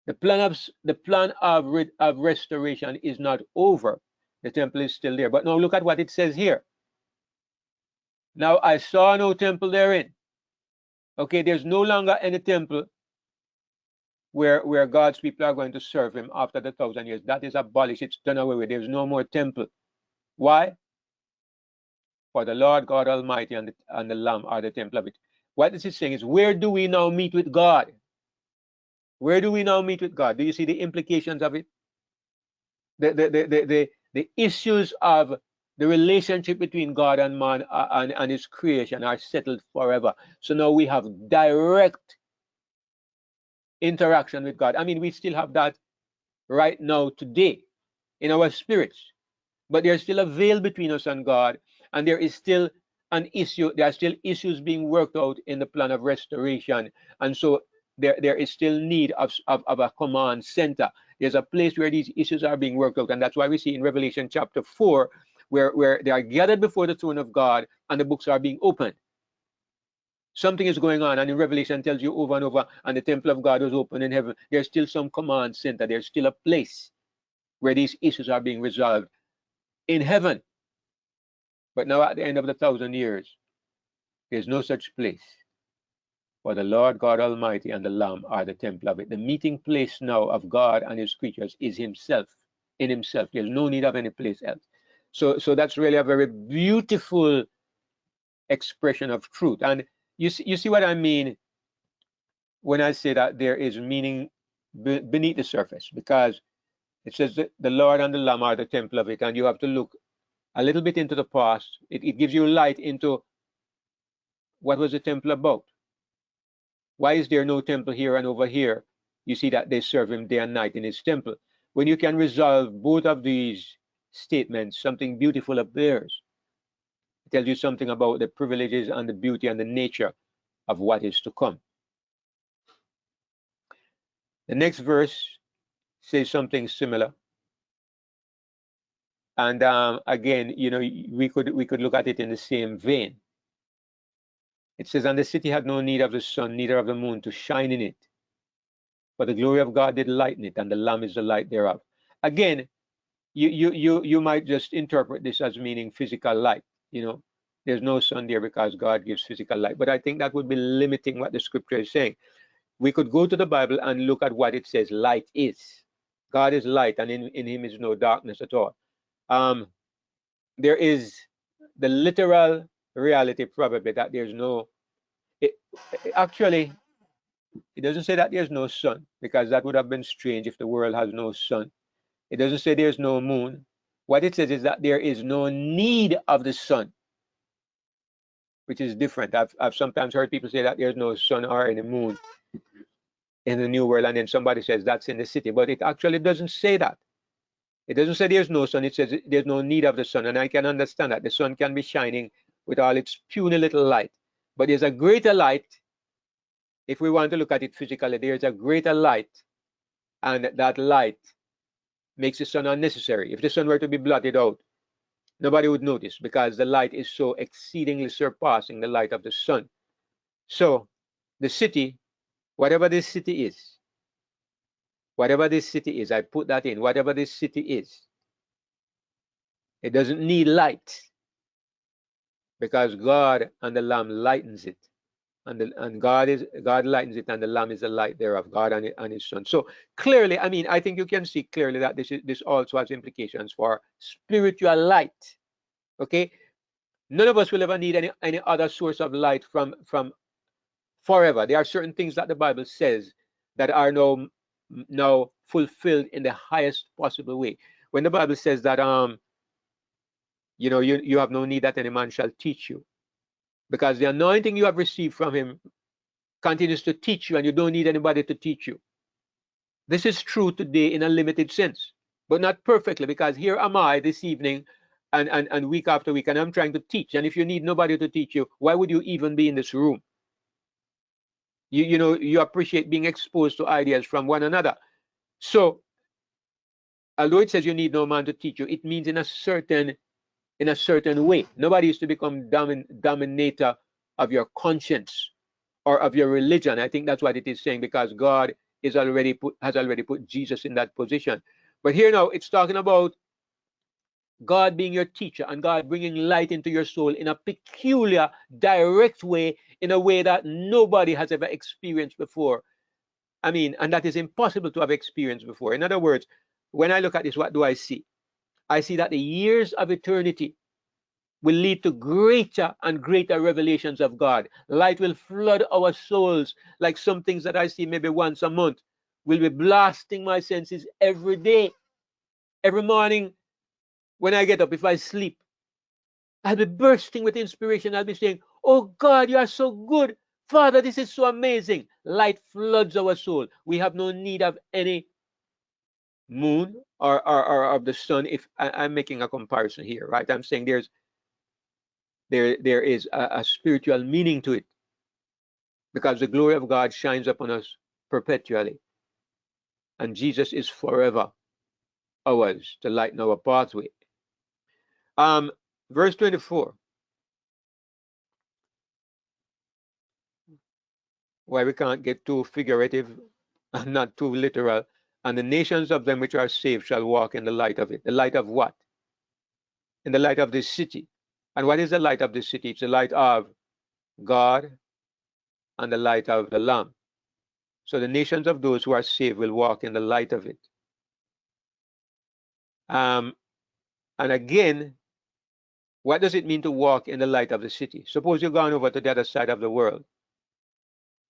the plan of restoration is not over. The temple is still there. But now look at what it says here. Now I saw no temple therein. Okay, there's no longer any temple where God's people are going to serve him after the 1,000 years. That is abolished. It's done away with. There's no more temple. Why? For the Lord God Almighty and the Lamb are the temple of it. What this is saying is, where do we now meet with God? Where do we now meet with God? Do you see the implications of it? The issues of the relationship between God and man and his creation are settled forever. So now we have direct interaction with God. I mean, we still have that right now today in our spirits, but there's still a veil between us and God, and there is still an issue. There are still issues being worked out in the plan of restoration, and so there is still need of a command center. There's a place where these issues are being worked out, and that's why we see in Revelation chapter 4 where they are gathered before the throne of God and the books are being opened. Something is going on, and in Revelation tells you over and over, and the temple of God was open in heaven. There's still some command center. There's still a place where these issues are being resolved in heaven. But now at the end of the 1,000 years, there's no such place. For the Lord God Almighty and the Lamb are the temple of it. The meeting place now of God and his creatures is himself, in himself. There's no need of any place else. So that's really a very beautiful expression of truth. And you see what I mean when I say that there is meaning beneath the surface, because it says that the Lord and the Lamb are the temple of it, and you have to look a little bit into the past. It gives you light into what was the temple about. Why is there no temple here and over here? You see that they serve him day and night in his temple. When you can resolve both of these statements, something beautiful appears. It tells you something about the privileges and the beauty and the nature of what is to come. The next verse says something similar. And again, you know, we could look at it in the same vein. It says, and the city had no need of the sun, neither of the moon to shine in it. For the glory of God did lighten it, and the Lamb is the light thereof. Again, you might just interpret this as meaning physical light. You know, there's no sun there because God gives physical light. But I think that would be limiting what the scripture is saying. We could go to the Bible and look at what it says light is. God is light, and in him is no darkness at all. There is the literal reality probably that there's no, actually, it doesn't say that there's no sun, because that would have been strange if the world has no sun. It doesn't say there's no moon. What it says is that there is no need of the sun, which is different. I've sometimes heard people say that there's no sun or any moon in the New World, and then somebody says that's in the city, but it actually doesn't say that. It doesn't say there's no sun, it says there's no need of the sun, and I can understand that. The sun can be shining with all its puny little light, but there's a greater light. If we want to look at it physically, there's a greater light, and that light makes the sun unnecessary. If the sun were to be blotted out, nobody would notice, because the light is so exceedingly surpassing the light of the sun. So the city, whatever this city is, I put that in, whatever this city is, it doesn't need light, because God and the Lamb lightens it, and God lightens it, and the Lamb is the light thereof, God and his Son. So clearly, I mean, I think you can see clearly that this also has implications for spiritual light. Okay, none of us will ever need any other source of light from forever. There are certain things that the Bible says that are now fulfilled in the highest possible way. When the Bible says that you know, you have no need that any man shall teach you, because the anointing you have received from him continues to teach you, and you don't need anybody to teach you. This is true today in a limited sense, but not perfectly, because here am I this evening and week after week, and I'm trying to teach. And if you need nobody to teach you, why would you even be in this room? You know, you appreciate being exposed to ideas from one another. So although it says you need no man to teach you, it means in a certain way. Nobody is to become dominator of your conscience or of your religion. I think that's what it is saying, because God has already put Jesus in that position. But here now it's talking about God being your teacher, and God bringing light into your soul in a peculiar, direct way, in a way that nobody has ever experienced before. I mean, and that is impossible to have experienced before. In other words, when I look at this, what do I see? I see that the years of eternity will lead to greater and greater revelations of God. Light will flood our souls, like some things that I see maybe once a month will be blasting my senses every day. Every morning when I get up, if I sleep, I'll be bursting with inspiration. I'll be saying, oh God, you are so good. Father, this is so amazing. Light floods our soul. We have no need of any moon or of the sun. If I'm making a comparison here, right? I'm saying there is a spiritual meaning to it, because the glory of God shines upon us perpetually, and Jesus is forever ours to lighten our pathway. Verse 24. Why we can't get too figurative and not too literal. And the nations of them which are saved shall walk in the light of it. The light of what? In the light of this city. And what is the light of the city? It's the light of God and the light of the Lamb. So the nations of those who are saved will walk in the light of it. And again, what does it mean to walk in the light of the city? Suppose you've gone over to the other side of the world.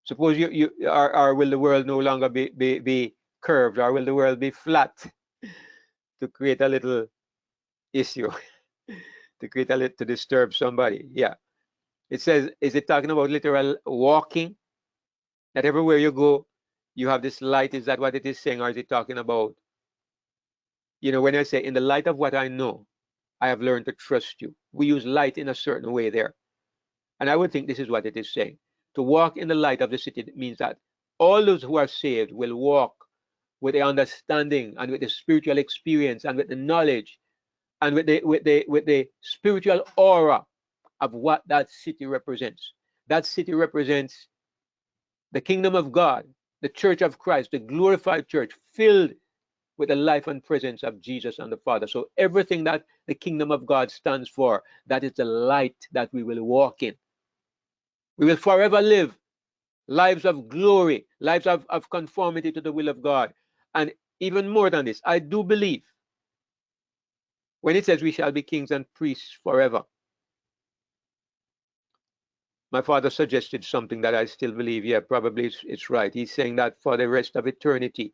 Suppose or will the world no longer be curved, or will the world be flat? To create a little issue, to disturb somebody. Yeah. It says, is it talking about literal walking? That everywhere you go, you have this light? Is that what it is saying? Or is it talking about, when I say, in the light of what I know, I have learned to trust you. We use light in a certain way there. And I would think this is what it is saying. To walk in the light of the city means that all those who are saved will walk with the understanding and with the spiritual experience and with the knowledge and with the spiritual aura of what that city represents. That city represents the kingdom of God, the church of Christ, the glorified church, filled with the life and presence of Jesus and the Father. So everything that the kingdom of God stands for, that is the light that we will walk in. We will forever live lives of glory, lives of conformity to the will of God. And even more than this, I do believe when it says we shall be kings and priests forever, my father suggested something that I still believe, yeah, probably it's right. He's saying that for the rest of eternity,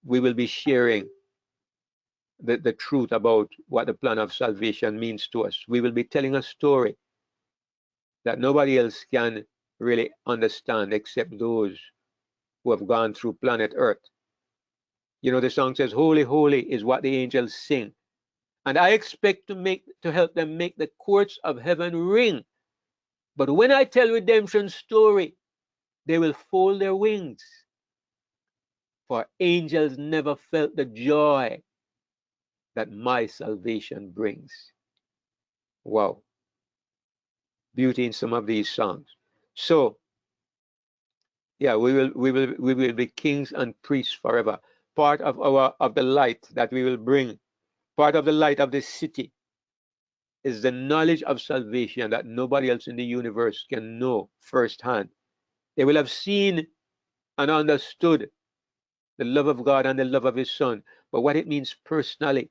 we will be sharing the truth about what the plan of salvation means to us. We will be telling a story that nobody else can really understand except those who have gone through planet Earth. The song says, "Holy, holy is what the angels sing." And I expect to help them make the courts of heaven ring. But when I tell redemption's story, they will fold their wings. For angels never felt the joy that my salvation brings. Wow. Beauty in some of these songs. So, yeah, we will be kings and priests forever. Part of the light that we will bring, part of the light of this city, is the knowledge of salvation that nobody else in the universe can know firsthand. They will have seen and understood the love of God and the love of his son, but what it means personally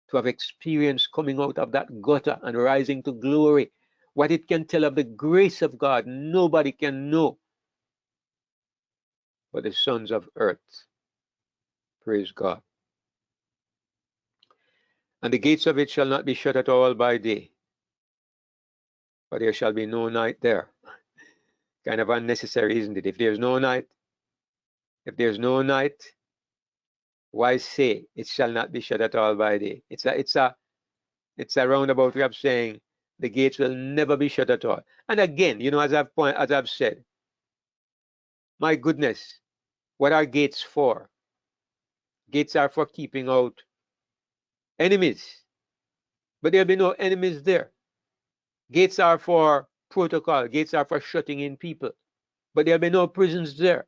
to have experienced coming out of that gutter and rising to glory, what it can tell of the grace of God, nobody can know but the sons of earth. Praise God. And the gates of it shall not be shut at all by day, for there shall be no night there. Kind of unnecessary, isn't it? If there's no night, why say it shall not be shut at all by day? It's a roundabout way of saying the gates will never be shut at all. And again, as I've said, my goodness, what are gates for? Gates are for keeping out enemies, but there'll be no enemies there. Gates are for protocol. Gates are for shutting in people, but there'll be no prisons there.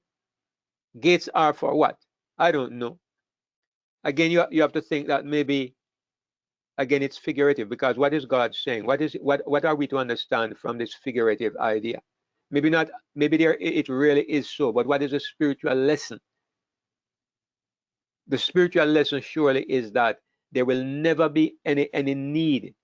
Gates are for what? I don't know. Again, you have to think that maybe, again, it's figurative, because what is God saying? What are we to understand from this figurative idea? Maybe not, maybe it really is so, but what is a spiritual lesson? The spiritual lesson surely is that there will never be any need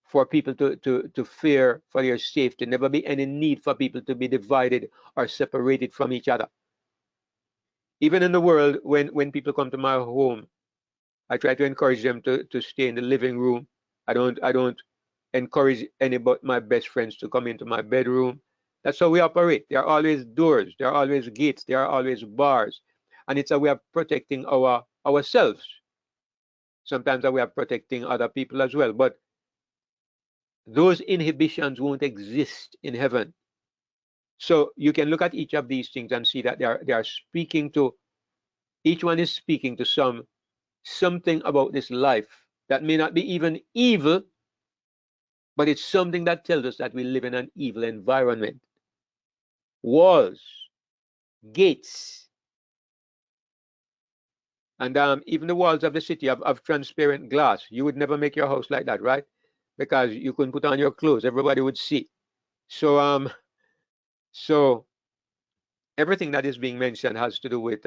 for people to fear for their safety, never be any need for people to be divided or separated from each other. Even in the world, when people come to my home, I try to encourage them to stay in the living room. I don't encourage any but my best friends to come into my bedroom. That's how we operate. There are always doors, there are always gates, there are always bars. And it's a way of protecting ourselves. Sometimes a way of protecting other people as well. But those inhibitions won't exist in heaven. So you can look at each of these things and see that they are speaking to, each one is speaking to something about this life that may not be even evil, but it's something that tells us that we live in an evil environment. Walls, gates, and even the walls of the city of transparent glass. You would never make your house like that, right? because you couldn't put on your clothes. Everybody would see. So so everything that is being mentioned has to do with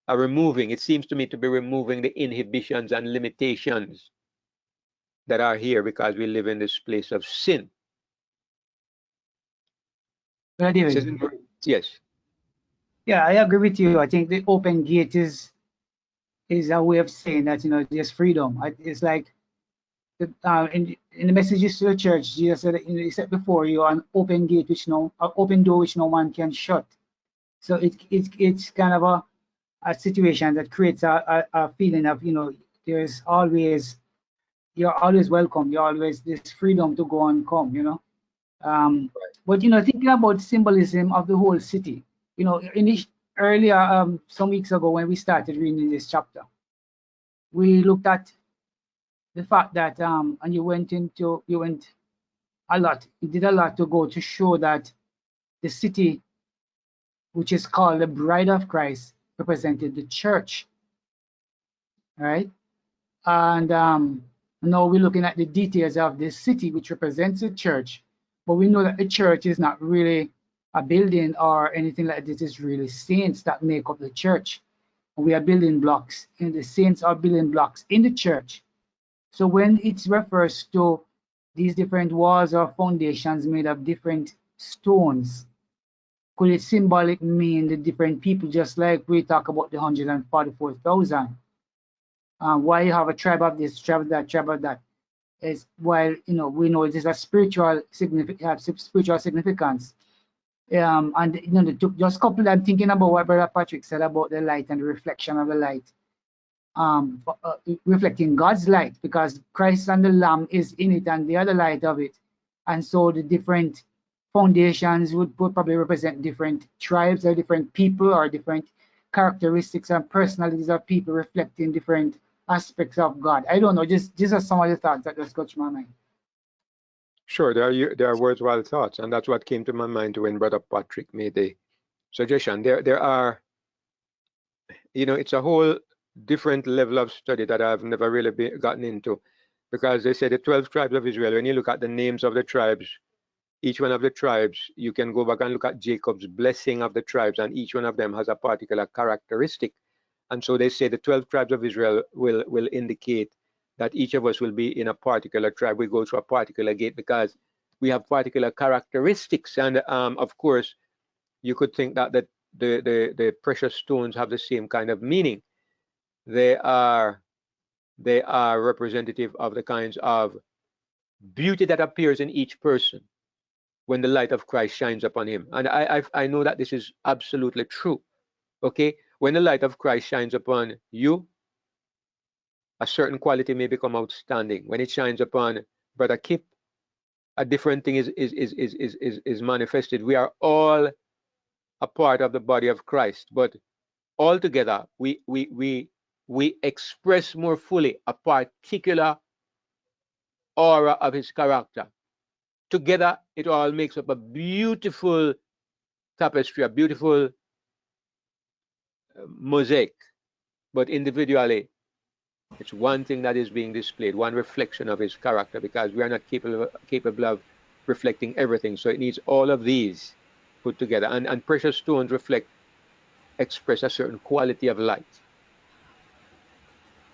removing, it seems to me to be removing the inhibitions and limitations that are here because we live in this place of sin. Brother David. Yes. Yeah, I agree with you. I think the open gate is a way of saying that, you know, there's freedom. It's like in the messages to the church, Jesus said, you know, he said before, you are an open gate which no, an open door which no one can shut. So it's kind of a situation that creates a feeling of, you know, there's always, you're always welcome. You're always this freedom to go and come, you know. But you know, thinking about symbolism of the whole city, you know, earlier some weeks ago when we started reading this chapter, we looked at the fact that and you went a lot, you did a lot to go to show that the city, which is called the bride of Christ, represented the church, right? And now we're looking at the details of this city, which represents the church, but we know that the church is not really a building or anything like this. It's really saints that make up the church. We are building blocks, and the saints are building blocks in the church. So when it refers to these different walls or foundations made of different stones, could it symbolically mean the different people, just like we talk about the 144,000? Why you have a tribe of this, tribe of that, tribe of that? Is while you know we know it is a spiritual significance. And you know, just couple. I'm thinking about what Brother Patrick said about the light and the reflection of the light. Reflecting God's light, because Christ and the Lamb is in it and they are the light of it. And so the different foundations would probably represent different tribes or different people or different characteristics and personalities of people reflecting different aspects of God. I don't know, just are some of the thoughts that just got to my mind. Sure, there are worthwhile thoughts, and that's what came to my mind when Brother Patrick made the suggestion. There are, you know, it's a whole different level of study that I've never really gotten into, because they say the 12 tribes of Israel, when you look at the names of the tribes, each one of the tribes, you can go back and look at Jacob's blessing of the tribes, and each one of them has a particular characteristic. And so they say the 12 tribes of Israel will indicate that each of us will be in a particular tribe. We go through a particular gate because we have particular characteristics. And of course, you could think that the precious stones have the same kind of meaning. They are representative of the kinds of beauty that appears in each person when the light of Christ shines upon him. And I know that this is absolutely true. Okay, when the light of Christ shines upon you, a certain quality may become outstanding. When it shines upon Brother Kip, a different thing is manifested. We are all a part of the body of Christ, but all together we express more fully a particular aura of his character. Together, it all makes up a beautiful tapestry, a beautiful mosaic. But individually, it's one thing that is being displayed, one reflection of his character, because we are not capable of reflecting everything. So it needs all of these put together. And precious stones express a certain quality of light.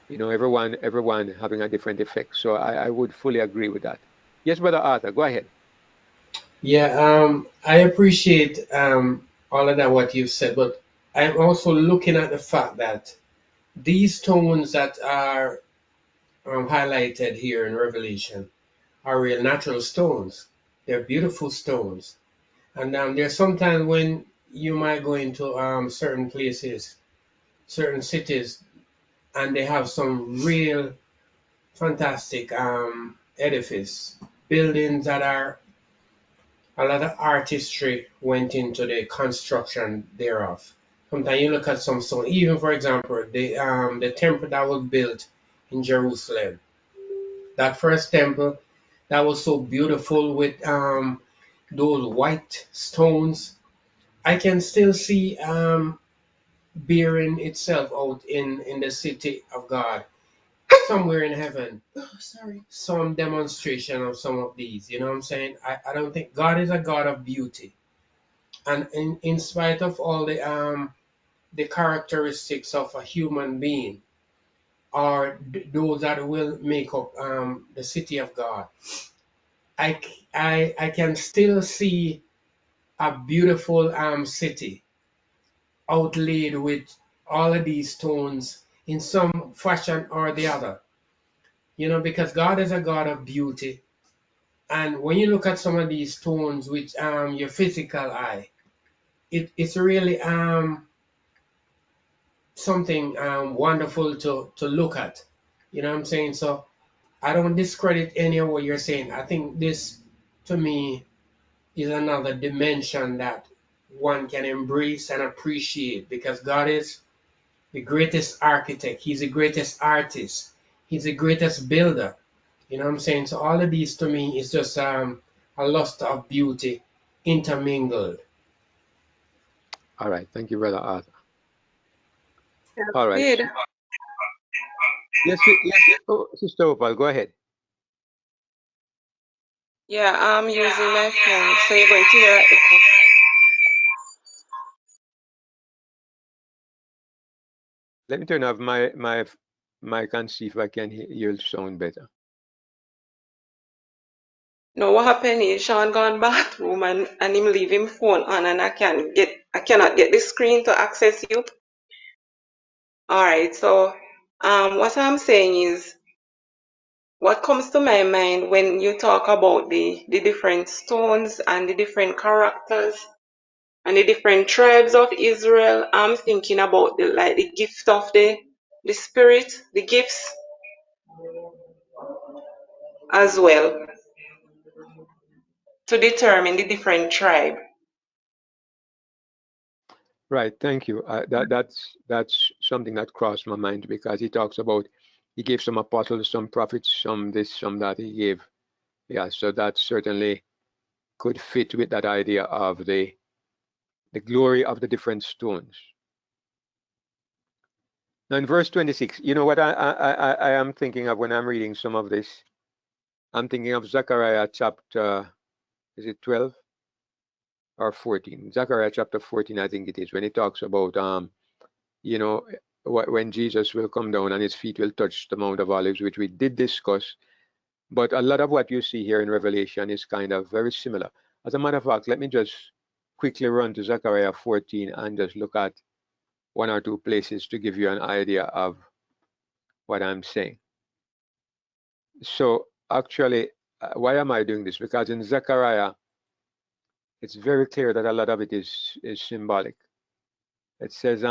You know, everyone having a different effect. So I would fully agree with that. Yes, Brother Arthur, go ahead. Yeah, I appreciate all of that what you've said, but I'm also looking at the fact that these stones that are highlighted here in Revelation are real natural stones. They're beautiful stones, and there's sometimes when you might go into certain places, certain cities, and they have some real fantastic edifice buildings that are a lot of artistry went into the construction thereof. Sometimes you look at some stone, even for example, the temple that was built in Jerusalem. That first temple that was so beautiful with those white stones. I can still see bearing itself out in the city of God. somewhere in heaven some demonstration of some of these. You know what I'm saying? I don't think God is a God of beauty. And in spite of all the characteristics of a human being, or those that will make up the city of God, I can still see a beautiful city outlaid with all of these stones in some fashion or the other. You know, because God is a God of beauty. And when you look at some of these stones with your physical eye, it's really something wonderful to look at. You know what I'm saying? So I don't discredit any of what you're saying. I think this, to me, is another dimension that one can embrace and appreciate, because God is the greatest architect. He's the greatest artist. He's the greatest builder. You know what I'm saying? So all of these to me is just a lust of beauty intermingled. All right. Thank you, Brother Arthur. That's All right. good. Yes, oh, Sister Opal, go ahead. Yeah, I'm using my phone, so you're going to hear an echo. Let me turn off my mic and see if I can hear you sound better. No, what happened is Sean gone bathroom and him leave him phone on, and I cannot get the screen to access you. All right, so what I'm saying is, what comes to my mind when you talk about the different stones and the different characters and the different tribes of Israel, I'm thinking about the gift of the spirit, the gifts as well, to determine the different tribe. Right. Thank you. That's something that crossed my mind, because he talks about he gave some apostles, some prophets, some this, some that he gave. Yeah. So that certainly could fit with that idea of the glory of the different stones. Now in verse 26, you know what I am thinking of when I'm reading some of this? I'm thinking of Zechariah chapter, is it 12 or 14? Zechariah chapter 14, I think it is, when he talks about you know, when Jesus will come down and his feet will touch the Mount of Olives, which we did discuss. But a lot of what you see here in Revelation is kind of very similar. As a matter of fact, let me just quickly run to Zechariah 14 and just look at one or two places to give you an idea of what I'm saying. So actually, why am I doing this? Because in Zechariah, it's very clear that a lot of it is symbolic. It says,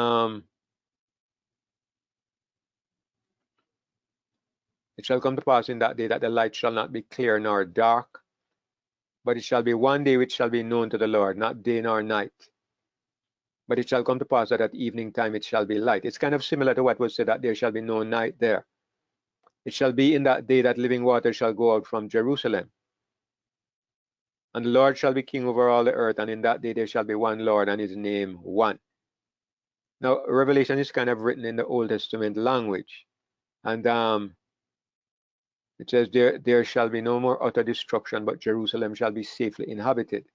it shall come to pass in that day that the light shall not be clear nor dark, but it shall be one day which shall be known to the Lord, not day nor night. But it shall come to pass that at evening time it shall be light. It's kind of similar to what was said, that there shall be no night there. It shall be in that day that living water shall go out from Jerusalem. And the Lord shall be king over all the earth, and in that day there shall be one Lord, and his name one. Now, Revelation is kind of written in the Old Testament language. And it says, there shall be no more utter destruction, but Jerusalem shall be safely inhabited.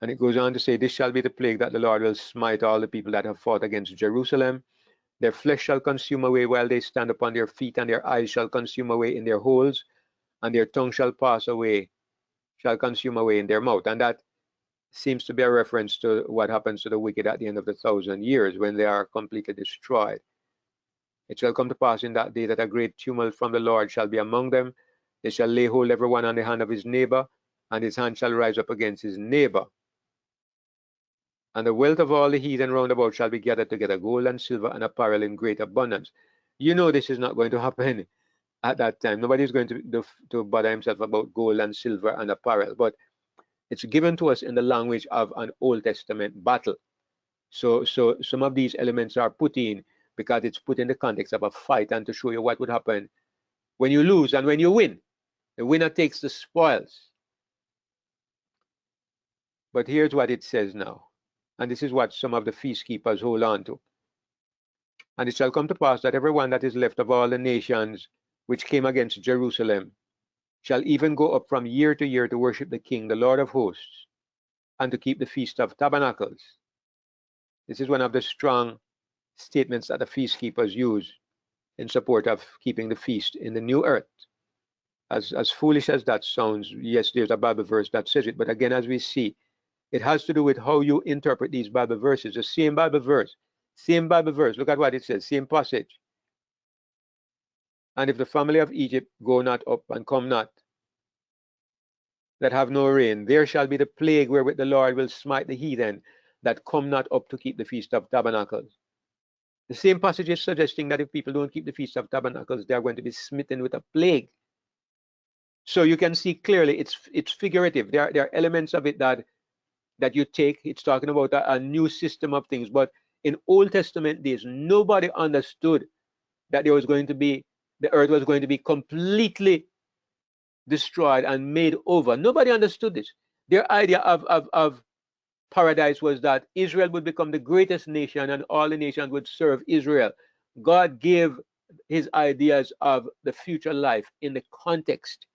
And it goes on to say, this shall be the plague that the Lord will smite all the people that have fought against Jerusalem. Their flesh shall consume away while they stand upon their feet, and their eyes shall consume away in their holes, and their tongue shall pass away, shall consume away in their mouth. And that seems to be a reference to what happens to the wicked at the end of the 1,000 years, when they are completely destroyed. It shall come to pass in that day that a great tumult from the Lord shall be among them. They shall lay hold every one on the hand of his neighbor, and his hand shall rise up against his neighbor. And the wealth of all the heathen round about shall be gathered together, gold and silver and apparel in great abundance. You know this is not going to happen at that time. Nobody is going to bother himself about gold and silver and apparel. But it's given to us in the language of an Old Testament battle. So some of these elements are put in because it's put in the context of a fight, and to show you what would happen when you lose and when you win. The winner takes the spoils. But here's what it says now. And this is what some of the feast keepers hold on to. And it shall come to pass that everyone that is left of all the nations which came against Jerusalem shall even go up from year to year to worship the King, the Lord of hosts, and to keep the Feast of Tabernacles. This is one of the strong statements that the feast keepers use in support of keeping the feast in the new earth. As foolish as that sounds, yes, there's a Bible verse that says it, but again, as we see, it has to do with how you interpret these Bible verses. The same Bible verse, look at what it says, same passage. And if the family of Egypt go not up and come not, that have no rain, there shall be the plague wherewith the Lord will smite the heathen that come not up to keep the Feast of Tabernacles. The same passage is suggesting that if people don't keep the Feast of Tabernacles, they are going to be smitten with a plague. So you can see clearly it's figurative. There are elements of it that you take. It's talking about a new system of things. But in Old Testament days, nobody understood that there was going to be, the earth was going to be completely destroyed and made over. Nobody understood this. Their idea of paradise was that Israel would become the greatest nation and all the nations would serve Israel. God gave his ideas of the future life in the context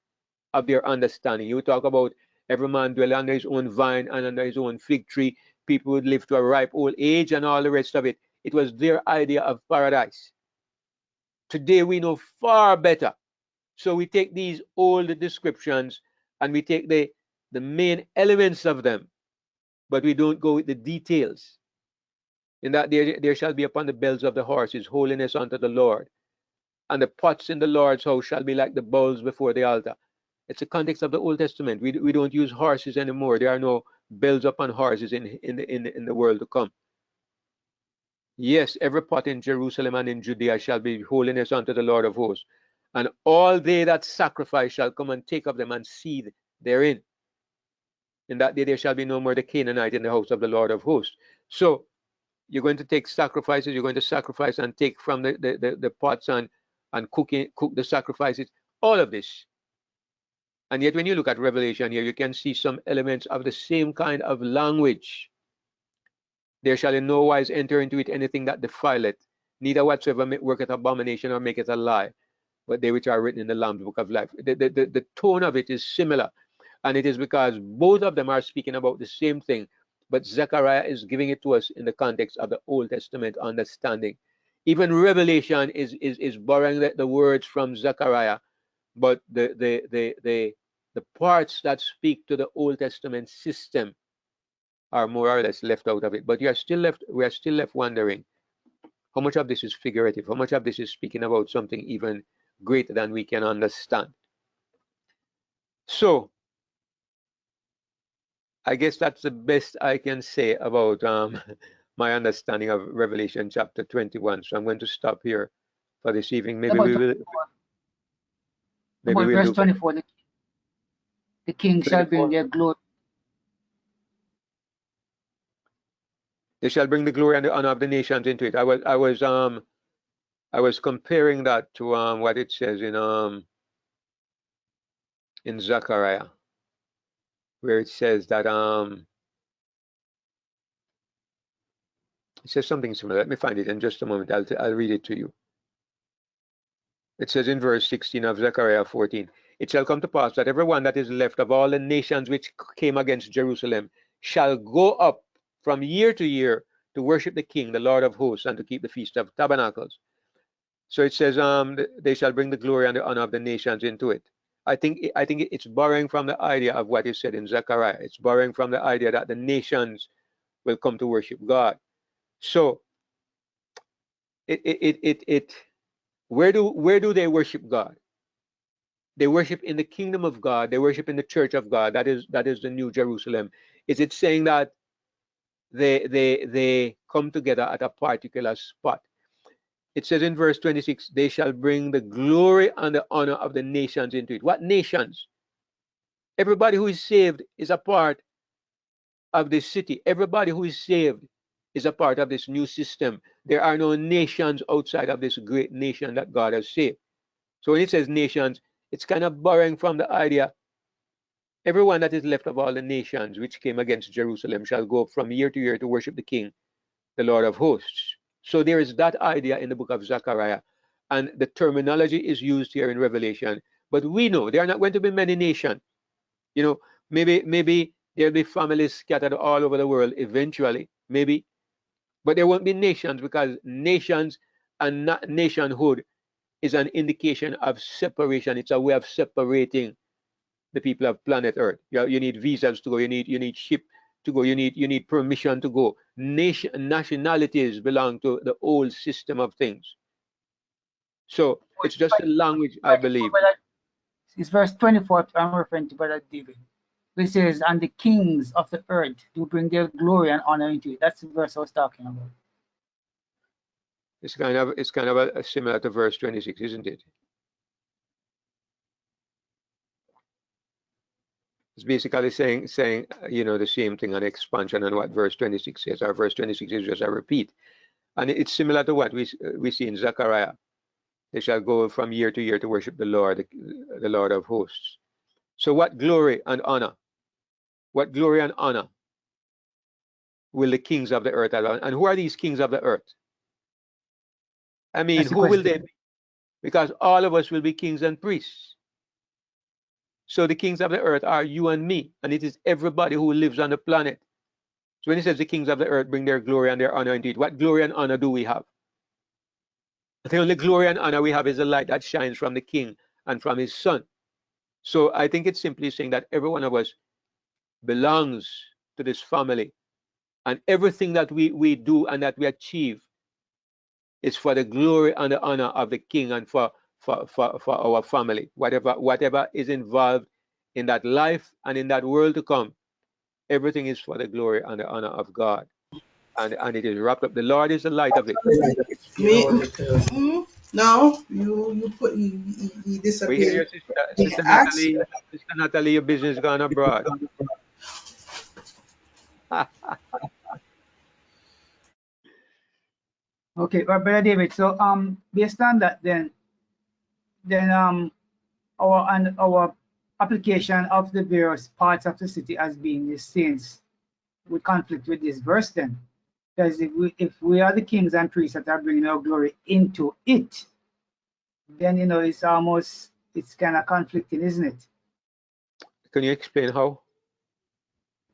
of their understanding. You talk about every man dwell under his own vine and under his own fig tree. People would live to a ripe old age and all the rest of it. It was their idea of paradise. Today we know far better. So we take these old descriptions and we take the main elements of them, but we don't go with the details. In that there shall be upon the bells of the horses holiness unto the Lord, and the pots in the Lord's house shall be like the bowls before the altar. It's the context of the Old Testament. We don't use horses anymore. There are no bells upon horses in the world to come. Yes, every pot in Jerusalem and in Judea shall be holiness unto the Lord of hosts, and all they that sacrifice shall come and take of them and seethe therein. In that day there shall be no more the Canaanite in the house of the Lord of hosts. So you're going to take sacrifices, you're going to sacrifice and take from the pots and cook the sacrifices, all of this. And yet when you look at Revelation here, you can see some elements of the same kind of language. There shall in no wise enter into it anything that defileth, neither whatsoever worketh abomination or maketh a lie, but they which are written in the Lamb's book of life. The tone of it is similar. And it is because both of them are speaking about the same thing, but Zechariah is giving it to us in the context of the Old Testament understanding. Even Revelation is borrowing the words from Zechariah, but the parts that speak to the Old Testament system are more or less left out of it. But we are still left wondering how much of this is figurative, how much of this is speaking about something even greater than we can understand. So I guess that's the best I can say about my understanding of Revelation chapter 21. So I'm going to stop here for this evening. Maybe we will. Maybe we'll verse 24. The king shall bring their glory. They shall bring the glory and the honor of the nations into it. I was comparing that to what it says in Zechariah, where it says that it says something similar. Let me find it in just a moment. I'll read it to you. It says in verse 16 of Zechariah 14, it shall come to pass that everyone that is left of all the nations which came against Jerusalem shall go up from year to year to worship the King, the Lord of hosts, and to keep the Feast of Tabernacles. So it says they shall bring the glory and the honor of the nations into it. I think it's borrowing from the idea of what is said in Zechariah. It's borrowing from the idea that the nations will come to worship God. So where do they worship God? They worship in the kingdom of God. They worship in the church of God. That is the New Jerusalem. Is it saying that they come together at a particular spot? It says in verse 26, they shall bring the glory and the honor of the nations into it. What nations? Everybody who is saved is a part of this city. Everybody who is saved is a part of this new system. There are no nations outside of this great nation that God has saved. So when it says nations, it's kind of borrowing from the idea, everyone that is left of all the nations which came against Jerusalem shall go up from year to year to worship the King, the Lord of hosts. So there is that idea in the book of Zechariah, and the terminology is used here in Revelation. But we know there are not going to be many nations. You know, maybe there'll be families scattered all over the world eventually, maybe, but there won't be nations, because nations and not nationhood is an indication of separation. It's a way of separating the people of planet Earth. You need visas to go. You need ship to go. You need permission to go. Nationalities belong to the old system of things. So it's just a language, I believe. It's verse 24 I'm referring to, Brother David. Which says, and the kings of the earth do bring their glory and honor into it. That's the verse I was talking about. It's kind of a similar to verse 26, isn't it? It's basically saying the same thing, an expansion on what verse 26 says. Our verse 26 is just a repeat, and it's similar to what we see in Zechariah. They shall go from year to year to worship the Lord, the Lord of hosts. So what glory and honor? What glory and honor will the kings of the earth have? And who are these kings of the earth? I mean, who will they be? Because all of us will be kings and priests. So the kings of the earth are you and me, and it is everybody who lives on the planet. So when he says the kings of the earth bring their glory and their honor into it, what glory and honor do we have? The only glory and honor we have is the light that shines from the king and from his son. So I think it's simply saying that every one of us belongs to this family, and everything that we do and that we achieve is for the glory and the honor of the king and for our family. Whatever is involved in that life and in that world to come, everything is for the glory and the honor of God. And it is wrapped up. The Lord is the light of it. No, you disappeared. We hear your sister Natalie. Sister Natalie, your business gone abroad. Okay, Brother David. So based on that, then our application of the various parts of the city as being the saints would conflict with this verse then. Because if we are the kings and priests that are bringing our glory into it, then it's kind of conflicting, isn't it? Can you explain how?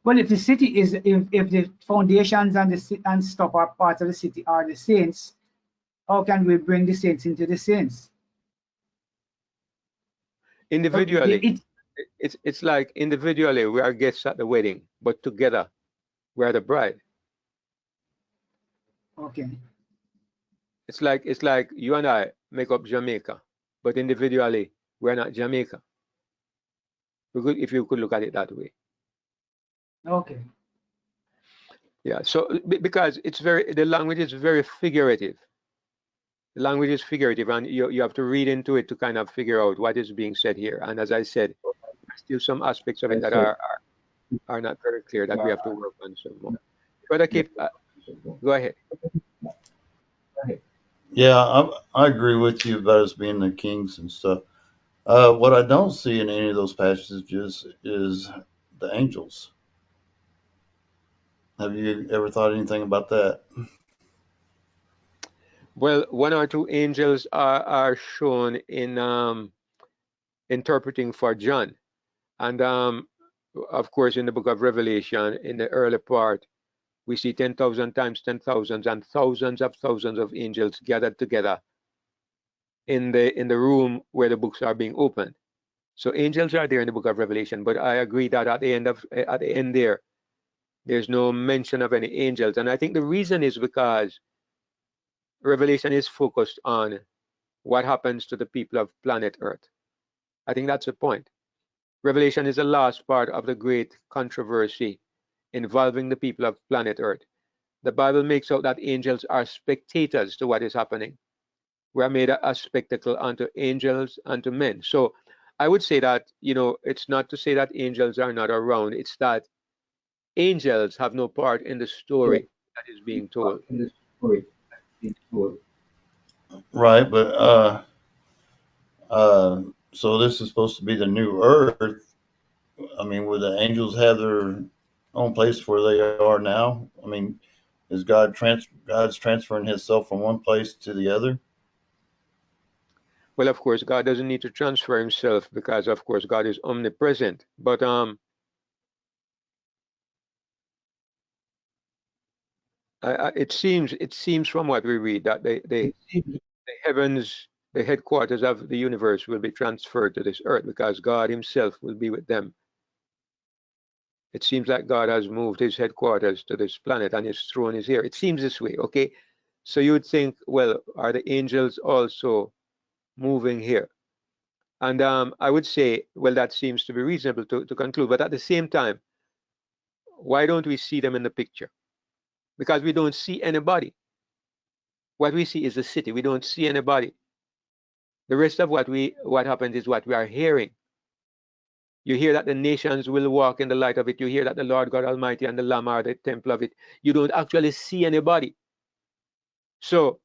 Well, if the city is, if the foundations and stuff are parts of the city are the saints, how can we bring the saints into the saints? Individually, it's like individually we are guests at the wedding, but together we are the bride. Okay. It's like you and I make up Jamaica, but individually we're not Jamaica. If you could look at it that way. Okay. Yeah. So because the language is very figurative. The language is figurative, and you have to read into it to kind of figure out what is being said here. And as I said, there's still some aspects of it that are not very clear that we have to work on some more. Brother Kip, go ahead. Yeah, I agree with you about us being the kings and stuff. What I don't see in any of those passages is the angels. Have you ever thought anything about that? Well, one or two angels are shown in interpreting for John, and of course in the book of Revelation, in the early part, we see 10,000 times 10,000s and thousands of angels gathered together in the room where the books are being opened. So angels are there in the book of Revelation, but I agree that at the end there's no mention of any angels, and I think the reason is because Revelation is focused on what happens to the people of planet Earth. I think that's the point. Revelation is the last part of the great controversy involving the people of planet Earth. The Bible makes out that angels are spectators to what is happening. We are made a spectacle unto angels and to men. So I would say that, it's not to say that angels are not around. It's that angels have no part in the story that is being told. Right, but so this is supposed to be the new earth. I mean, would the angels have their own place where they are now? I mean, Is God's transferring himself from one place to the other? Well, of course, God doesn't need to transfer himself because, of course, God is omnipresent. But it seems from what we read that the heavens, the headquarters of the universe, will be transferred to this earth because God himself will be with them. It seems like God has moved his headquarters to this planet and his throne is here. It seems this way, okay? So you would think, well, are the angels also moving here? And I would say, well, that seems to be reasonable to conclude. But at the same time, why don't we see them in the picture? Because we don't see anybody. What we see is the city. We don't see anybody. The rest of what happens is what we are hearing. You hear that the nations will walk in the light of it. You hear that the Lord God Almighty and the Lamb are the temple of it. You don't actually see anybody. So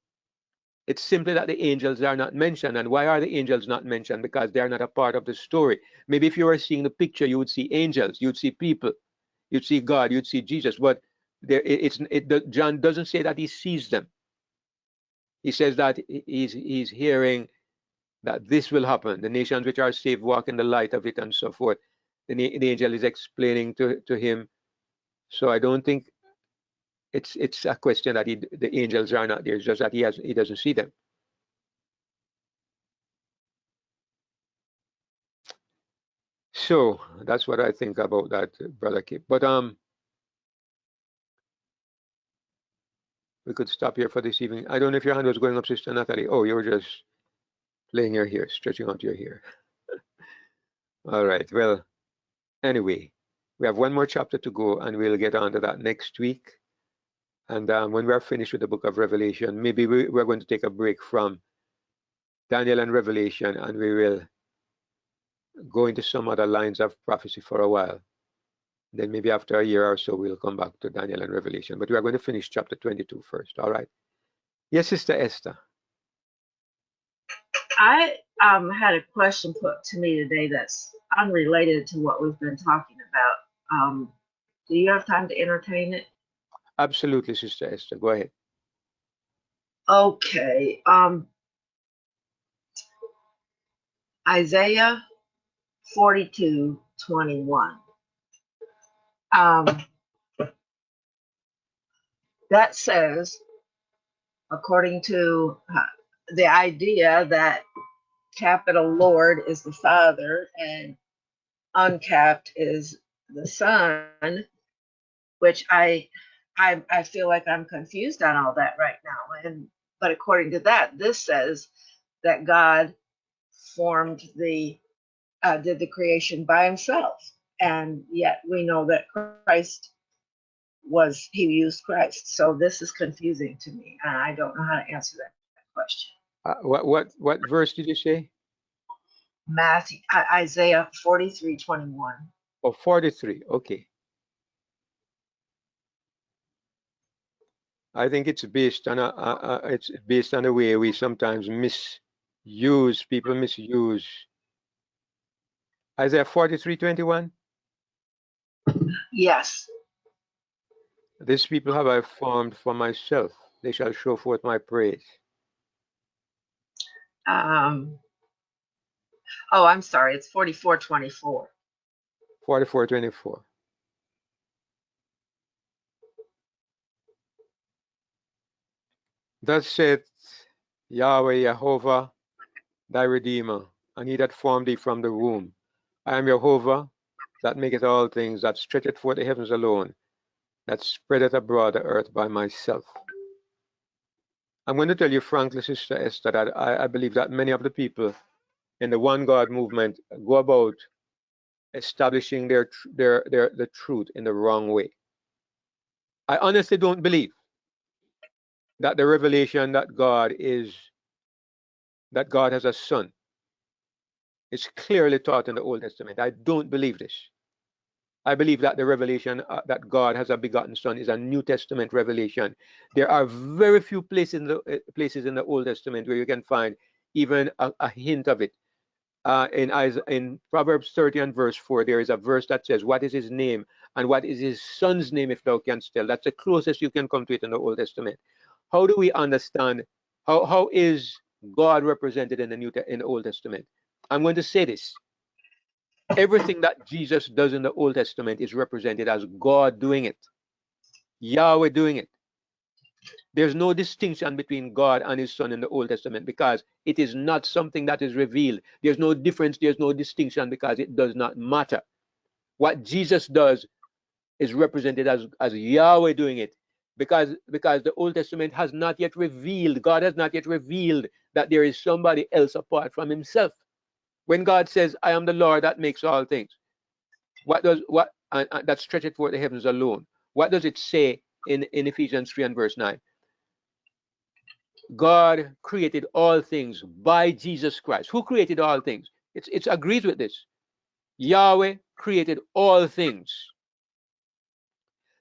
it's simply that the angels are not mentioned. And why are the angels not mentioned? Because they are not a part of the story. Maybe if you were seeing the picture, you would see angels, you'd see people, you'd see God, you'd see Jesus. But John doesn't say that he sees them. He says that he's hearing that this will happen. The nations which are saved walk in the light of it and so forth. The angel is explaining to him. So I don't think it's a question that the angels are not there. It's just that he doesn't see them. So that's what I think about that, Brother Kip. But we could stop here for this evening. I don't know if your hand was going up, Sister Natalie. Oh, you were just laying your hair, stretching out your hair. All right. Well, anyway, we have one more chapter to go, and we'll get on to that next week. And when we are finished with the book of Revelation, maybe we're going to take a break from Daniel and Revelation, and we will go into some other lines of prophecy for a while. Then maybe after a year or so, we'll come back to Daniel and Revelation. But we are going to finish chapter 22 first. All right. Yes, Sister Esther. I had a question put to me today that's unrelated to what we've been talking about. Do you have time to entertain it? Absolutely, Sister Esther. Go ahead. Okay. Isaiah 42:21. That says, according to the idea that capital Lord is the Father and uncapped is the Son, which I feel like I'm confused on all that right now. But according to that, this says that God formed did the creation by himself, and yet we know that he used Christ. So this is confusing to me, and I don't know how to answer that question. What verse did you say? Isaiah 43:21. Oh, 43. Okay. I think it's based on the way we sometimes people misuse Isaiah 43:21. Yes. These people have I formed for myself; they shall show forth my praise. Oh, I'm sorry. It's 44:24. 44:24. Thus saith Yahweh Jehovah, thy Redeemer, and he that formed thee from the womb. I am Jehovah, that maketh all things, that stretcheth forth the heavens alone, that spreadeth abroad the earth by myself. I'm going to tell you frankly, Sister Esther, that I believe that many of the people in the One God movement go about establishing the truth in the wrong way. I honestly don't believe that the revelation that God has a son is clearly taught in the Old Testament. I don't believe this. I believe that the revelation that God has a begotten son is a New Testament revelation. There are very few places in the Old Testament where you can find even a hint of it. In Proverbs 30 and verse 4, there is a verse that says, "What is his name And what is his son's name, if thou canst tell? That's the closest you can come to it in the Old Testament. How do we understand, how is God represented in the Old Testament? I'm going to say this. Everything that Jesus does in the Old Testament is represented as God doing it, Yahweh doing it. There's no distinction between God and his son in the Old Testament because it is not something that is revealed. There's no difference, there's no distinction because it does not matter. What Jesus does is represented as Yahweh doing it because the Old Testament has not yet revealed, God has not yet revealed that there is somebody else apart from himself. When God says, I am the Lord that makes all things, that stretcheth forth the heavens alone, what does it say in Ephesians 3 and verse 9? God created all things by Jesus Christ. Who created all things? It agrees with this. Yahweh created all things.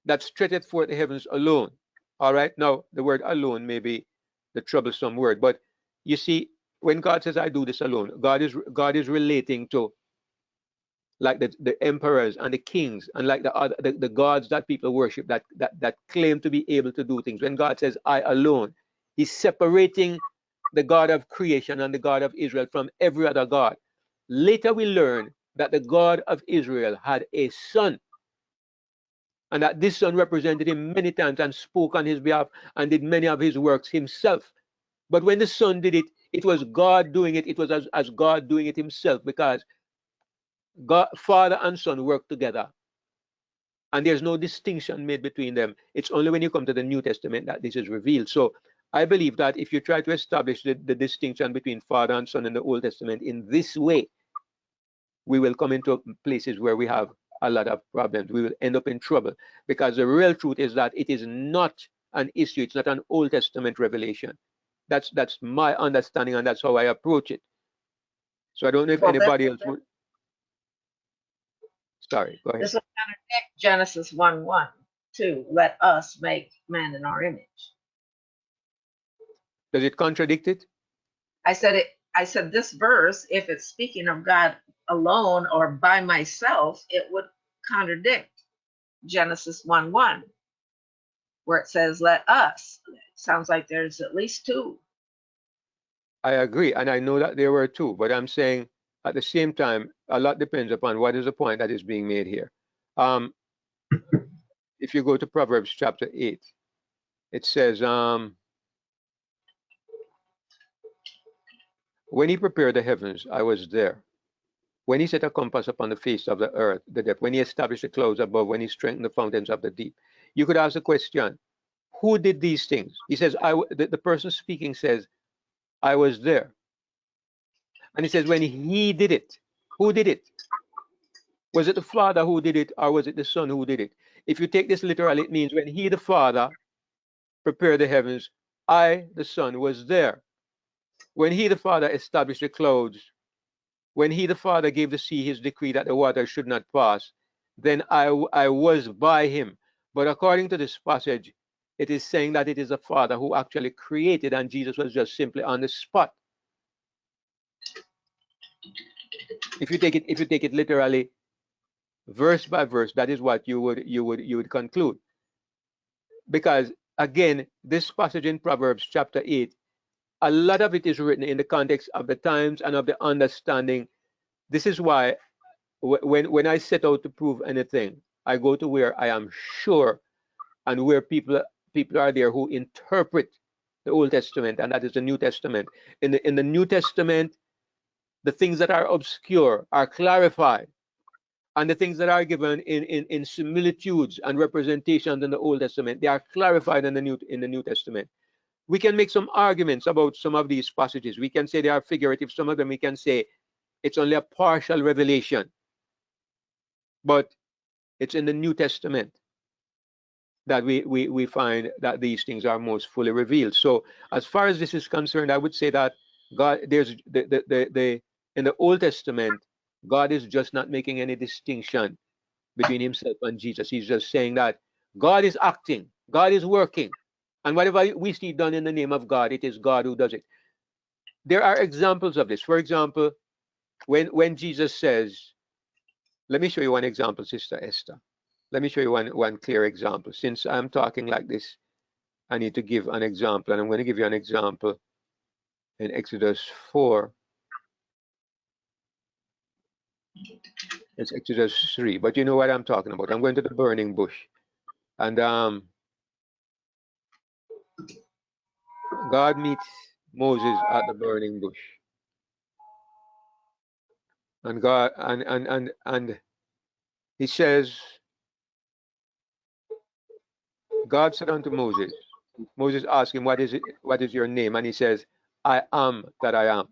That stretcheth forth the heavens alone. All right. Now, the word alone may be the troublesome word, but you see, when God says, I do this alone, God is relating to like the emperors and the kings and like the gods that people worship that claim to be able to do things. When God says, I alone, he's separating the God of creation and the God of Israel from every other God. Later we learn that the God of Israel had a son, and that this son represented him many times and spoke on his behalf and did many of his works himself. But when the son did it, it was God doing it. It was as God doing it himself, because God, Father and Son work together. And there's no distinction made between them. It's only when you come to the New Testament that this is revealed. So I believe that if you try to establish the distinction between Father and Son in the Old Testament in this way, we will come into places where we have a lot of problems. We will end up in trouble, because the real truth is that it is not an issue. It's not an Old Testament revelation. That's my understanding, and that's how I approach it. So I don't know if Well, anybody else would. Sorry, go ahead. this will contradict Genesis 1:1, too. Let us make man in our image. Does it contradict it? I said this verse, if it's speaking of God alone or by myself, it would contradict Genesis 1:1, where it says, let us. It sounds like there's at least two. I agree, and I know that there were two, but I'm saying at the same time, a lot depends upon what is the point that is being made here. If you go to Proverbs chapter 8, it says, when he prepared the heavens, I was there. When he set a compass upon the face of the earth, the depth, when he established the clouds above, when he strengthened the fountains of the deep. You could ask the question, who did these things? He says, the person speaking says, I was there. And he says, when he did it, who did it? Was it the Father who did it, or was it the Son who did it? If you take this literally, it means when he, the Father, prepared the heavens, I, the Son, was there. When he, the Father, established the clouds, when he, the Father, gave the sea his decree that the water should not pass, then I was by him. But according to this passage, it is saying that it is the Father who actually created, and Jesus was just simply on the spot. If you take it literally, verse by verse, that is what you would conclude. Because again, this passage in Proverbs chapter 8, a lot of it is written in the context of the times and of the understanding. This is why when I set out to prove anything, I go to where I am sure and where people are there who interpret the Old Testament, and that is the New Testament. In the New Testament, the things that are obscure are clarified, and the things that are given in similitudes and representations in the Old Testament, they are clarified in the New Testament. We can make some arguments about some of these passages. We can say they are figurative. Some of them we can say it's only a partial revelation. But it's in the New Testament that we find that these things are most fully revealed. So as far as this is concerned, I would say that God, there's in the Old Testament, God is just not making any distinction between himself and Jesus. He's just saying that God is acting, God is working, and whatever we see done in the name of God, it is God who does it. There are examples of this. For example, when Jesus says, let me show you one example, Sister Esther. Let me show you one clear example. Since I'm talking like this, I need to give an example, and I'm going to give you an example in Exodus 4. It's Exodus 3, but you know what I'm talking about. I'm going to the burning bush, and God meets Moses at the burning bush, and God and he says, God said unto Moses. Moses asked him, "What is it? What is your name?" And he says, "I am that I am."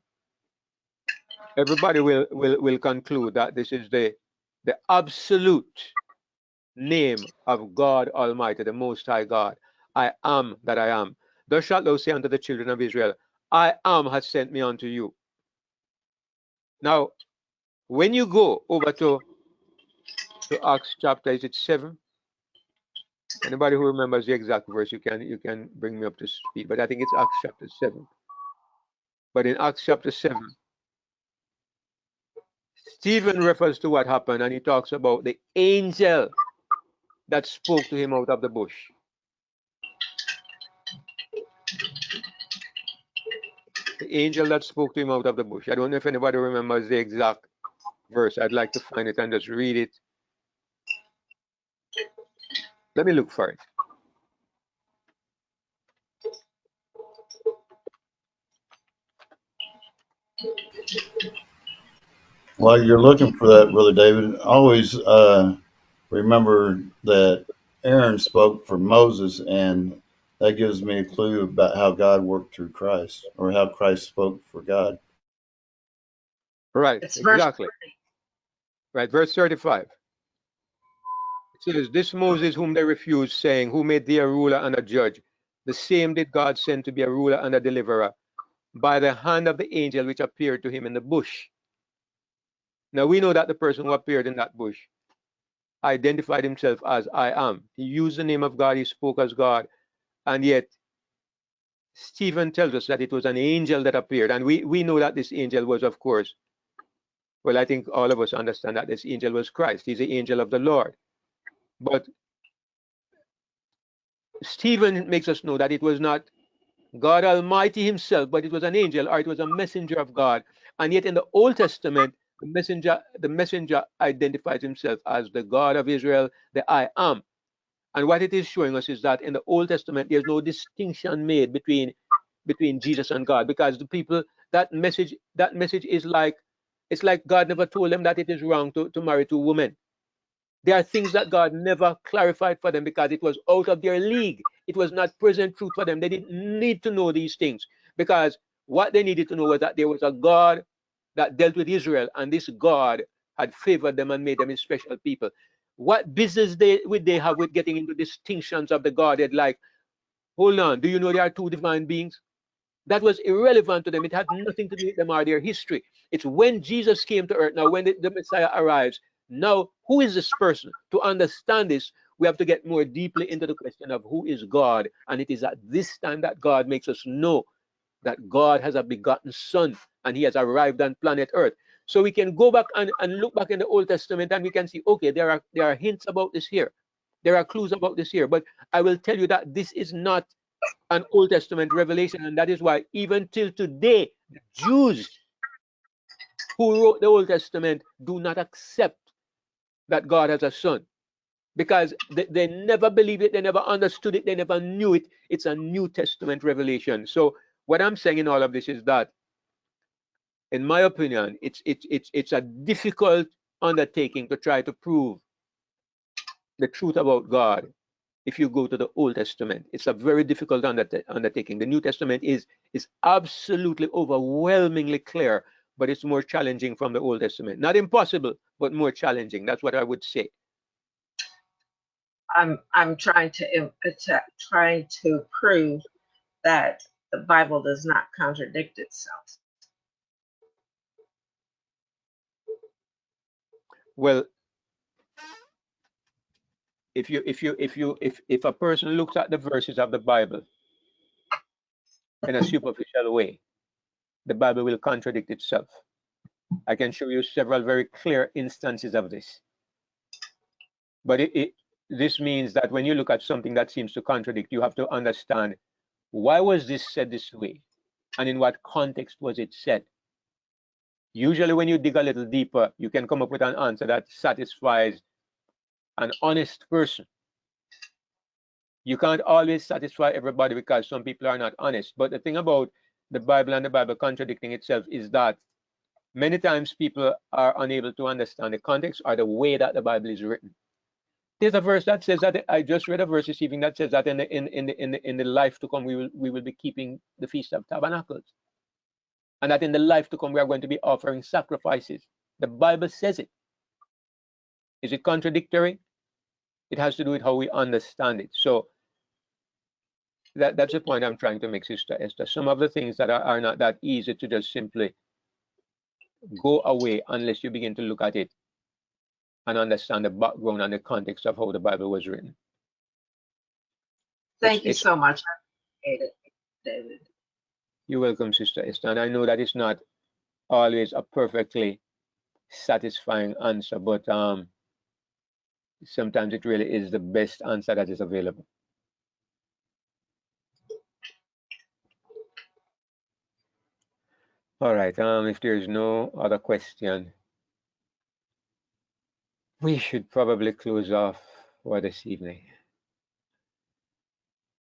Everybody will conclude that this is the absolute name of God Almighty, the Most High God. I am that I am. Thus shalt thou say unto the children of Israel, I am has sent me unto you. Now, when you go over to Acts chapter, is it 7? Anybody who remembers the exact verse, you can bring me up to speed. But I think it's Acts chapter 7. But in Acts chapter 7, Stephen refers to what happened, and he talks about the angel that spoke to him out of the bush. The angel that spoke to him out of the bush. I don't know if anybody remembers the exact verse. I'd like to find it and just read it. Let me look for it. While you're looking for that, Brother David, always remember that Aaron spoke for Moses, and that gives me a clue about how God worked through Christ, or how Christ spoke for God. Right, It's verse exactly. Right, verse 35. It says, this Moses whom they refused, saying, who made thee a ruler and a judge? The same did God send to be a ruler and a deliverer by the hand of the angel which appeared to him in the bush. Now we know that the person who appeared in that bush identified himself as I am. He used the name of God, he spoke as God, and yet Stephen tells us that it was an angel that appeared. And we know that this angel was, of course, well, I think all of us understand that this angel was Christ. He's the angel of the Lord. But Stephen makes us know that it was not God Almighty himself, but it was an angel, or it was a messenger of God. And yet in the Old Testament, the messenger identifies himself as the God of Israel, the I am. And what it is showing us is that in the Old Testament, there's no distinction made between Jesus and God, because the people, that message is like, it's like God never told them that it is wrong to marry two women. There are things that God never clarified for them because it was out of their league. It was not present truth for them. They didn't need to know these things, because what they needed to know was that there was a God that dealt with Israel, and this God had favored them and made them a special people. What business would they have with getting into distinctions of the Godhead? Like, hold on, do you know there are two divine beings? That was irrelevant to them. It had nothing to do with them or their history. It's when Jesus came to earth, now when the Messiah arrives, now who is this person? To understand this, we have to get more deeply into the question of who is God. And it is at this time that God makes us know that God has a begotten Son, and he has arrived on planet Earth. So we can go back and look back in the Old Testament, and we can see, okay, there are hints about this here. There are clues about this here. But I will tell you that this is not an Old Testament revelation, and that is why even till today, the Jews who wrote the Old Testament do not accept that God has a son, because they never believed it, they never understood it, they never knew it. It's a New Testament revelation. So what I'm saying in all of this is that, in my opinion, it's a difficult undertaking to try to prove the truth about God. If you go to the Old Testament, it's a very difficult undertaking. The New Testament is absolutely overwhelmingly clear, but it's more challenging from the Old Testament. Not impossible, but more challenging. That's what I would say. I'm trying to prove that the Bible does not contradict itself. Well, if a person looks at the verses of the Bible in a superficial way, the Bible will contradict itself. I can show you several very clear instances of this. But this means that when you look at something that seems to contradict, you have to understand, why was this said this way? And in what context was it said? Usually when you dig a little deeper, you can come up with an answer that satisfies an honest person. You can't always satisfy everybody because some people are not honest. But the thing about the Bible and the Bible contradicting itself is that many times people are unable to understand the context or the way that the Bible is written. There's a verse that says that, I just read a verse this evening that says that in the life to come we will be keeping the Feast of Tabernacles, and that in the life to come we are going to be offering sacrifices. The Bible says it. Is it contradictory? It has to do with how we understand it. So that's the point I'm trying to make, Sister Esther. Some of the things that are not that easy to just simply go away unless you begin to look at it and understand the background and the context of how the Bible was written. Thank you so much. I appreciate it, David. You're welcome, Sister Esther. And I know that it's not always a perfectly satisfying answer, but sometimes it really is the best answer that is available. All right, if there's no other question, we should probably close off for this evening.